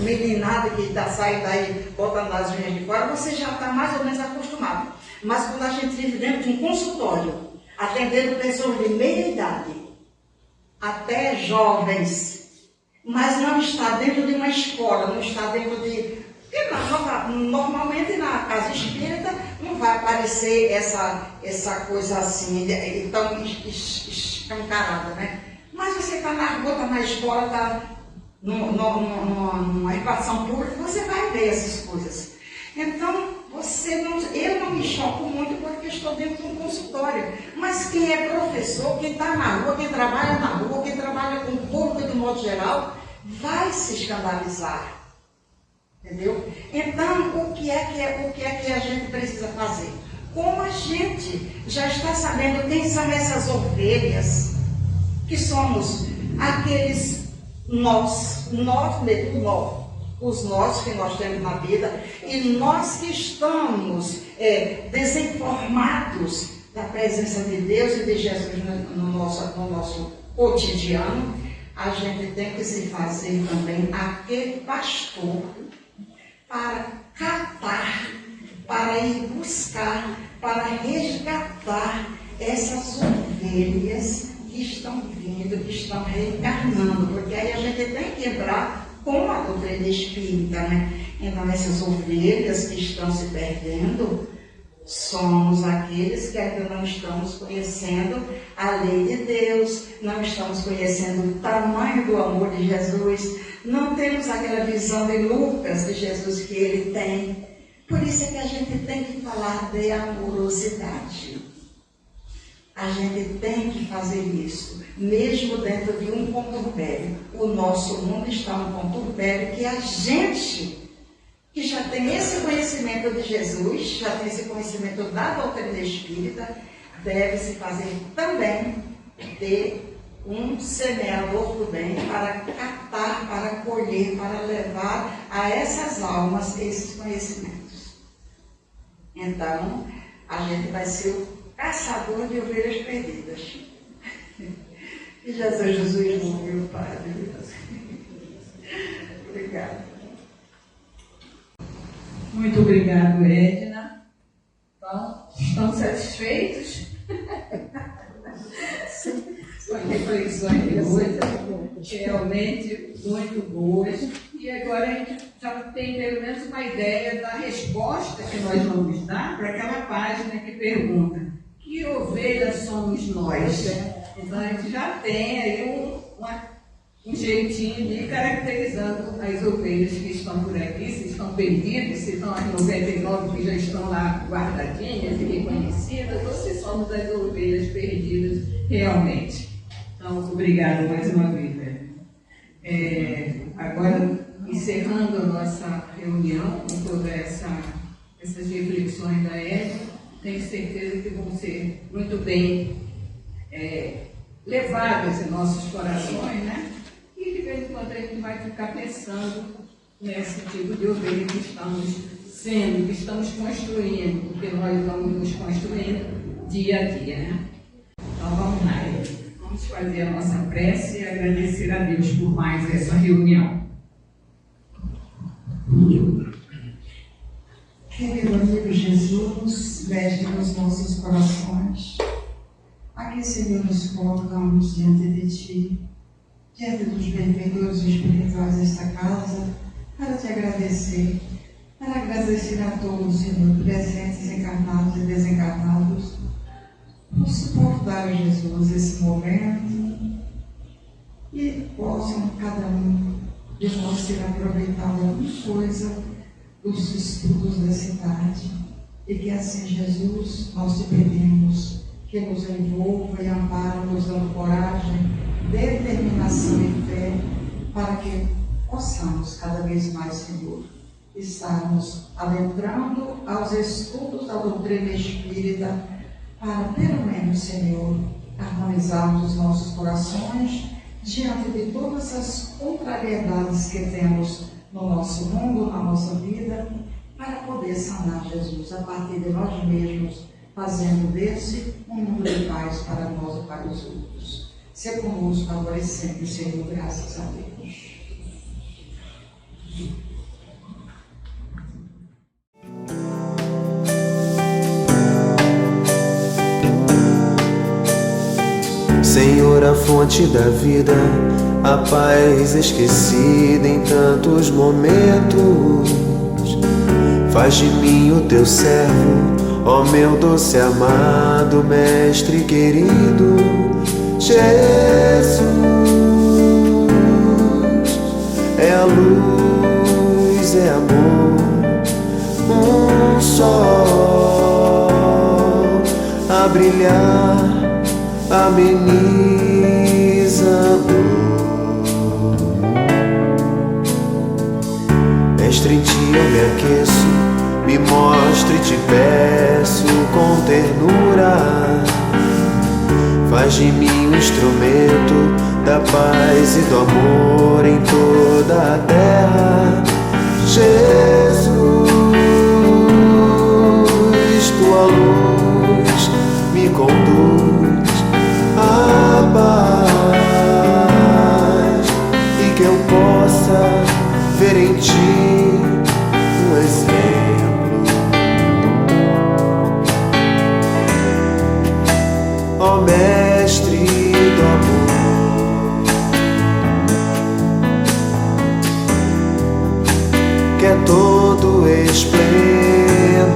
meninada que está saindo aí, botando as unhas de fora, você já está mais ou menos acostumado. Mas quando a gente vive dentro de um consultório, atendendo pessoas de meia idade, até jovens, mas não está dentro de uma escola, não está dentro de... Normalmente na casa espírita não vai aparecer essa coisa assim, tão escancarada, né? Mas você está na rua, está na escola, está numa educação pública, você vai ver essas coisas. Então, eu não me choco muito porque estou dentro de um consultório. Mas quem é professor, quem está na rua, quem trabalha na rua, quem trabalha com o público de modo geral, vai se escandalizar. Entendeu? Então, o que é que a gente precisa fazer? Como a gente já está sabendo quem são essas ovelhas, que somos aqueles os nós que nós temos na vida, e nós que estamos desinformados da presença de Deus e de Jesus no nosso cotidiano, a gente tem que se fazer também aquele pastor para catar, para ir buscar, para resgatar essas ovelhas que estão vindo, que estão reencarnando, porque aí a gente tem que entrar com a doutrina espírita, né? Então essas ovelhas que estão se perdendo somos aqueles que ainda não estamos conhecendo a lei de Deus, não estamos conhecendo o tamanho do amor de Jesus, não temos aquela visão de Lucas de Jesus que ele tem. Por isso é que a gente tem que falar de amorosidade. A gente tem que fazer isso, mesmo dentro de um conturbério. O nosso mundo está num conturbério que a gente, que já tem esse conhecimento de Jesus, já tem esse conhecimento da doutrina espírita, deve se fazer também de um semeador do bem para captar, para colher, para levar a essas almas esses conhecimentos. Então, a gente vai ser o caçador de ovelhas perdidas. E Jesus morreu, Padre. Obrigada. Muito obrigado, Edna. Então, estão satisfeitos? São reflexões de hoje, realmente muito boas. E agora a gente já tem pelo menos uma ideia da resposta que nós vamos dar para aquela página que pergunta: que ovelhas somos nós? Então a gente já tem aí um jeitinho de ir caracterizando as ovelhas que estão por aqui, se estão perdidas, se estão as 99 que já estão lá guardadinhas e reconhecidas, ou se somos as ovelhas perdidas realmente. Então, obrigada mais uma vez. Agora, encerrando a nossa reunião com todas essas reflexões da Edna, tenho certeza que vão ser muito bem levadas em nossos corações, né? E de vez em quando a gente vai ficar pensando nesse tipo de ovelha que estamos sendo, que estamos construindo, porque nós vamos nos construindo dia a dia, né? Então vamos lá, vamos fazer a nossa prece e agradecer a Deus por mais essa reunião. Querido amigo Jesus, veste nos nossos corações. Aqui, Senhor, nos colocamos diante de Ti, diante dos benfeitores espirituais desta casa, para Te agradecer, para agradecer a todos, Senhor, presentes, encarnados e desencarnados, por suportar, Jesus, esse momento e possam cada um de nós ter aproveitado alguma coisa dos estudos da cidade, e que assim, Jesus, nós te pedimos que nos envolva e ampara, nos dando coragem, determinação e fé, para que possamos cada vez mais, Senhor, estarmos adentrando aos estudos da doutrina espírita, para pelo menos, Senhor, harmonizarmos os nossos corações diante de todas as contrariedades que temos no nosso mundo, na nossa vida, para poder sanar, Jesus, a partir de nós mesmos, fazendo desse um mundo de paz para nós e para os outros. Se conosco agora e sempre, Senhor, graças a Deus. Senhor, a fonte da vida, a paz esquecida em tantos momentos. Faz de mim o teu servo, ó meu doce amado Mestre querido. Jesus é a luz, é amor, um sol a brilhar, ameniza a dor. Mestre, em ti eu me aqueço, me mostre e te peço com ternura. Faz de mim um instrumento da paz e do amor em toda a terra. Jesus, tua luz me conduz à paz e que eu possa ver em ti um exemplo, ó Mestre do amor, que é todo esplendor,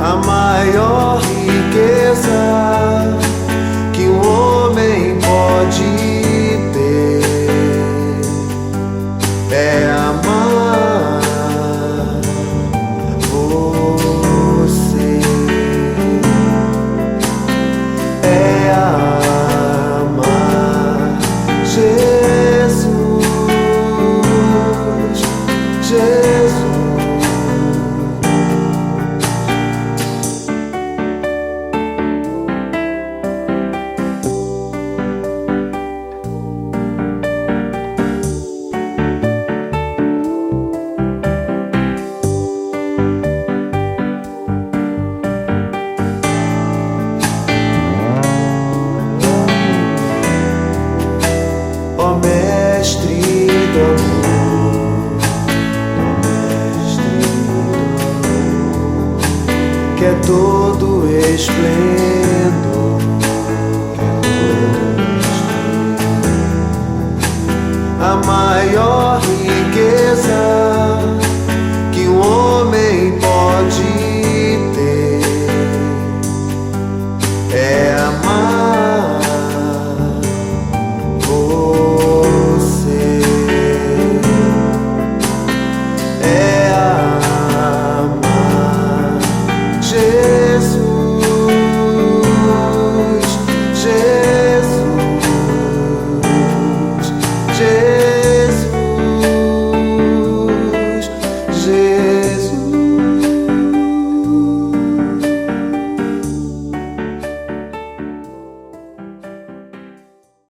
a maior riqueza que um homem pode ter é amar você, é amar Jesus, Jesus. Ó Mestre do amor, ó Mestre do amor, que é todo esplendor,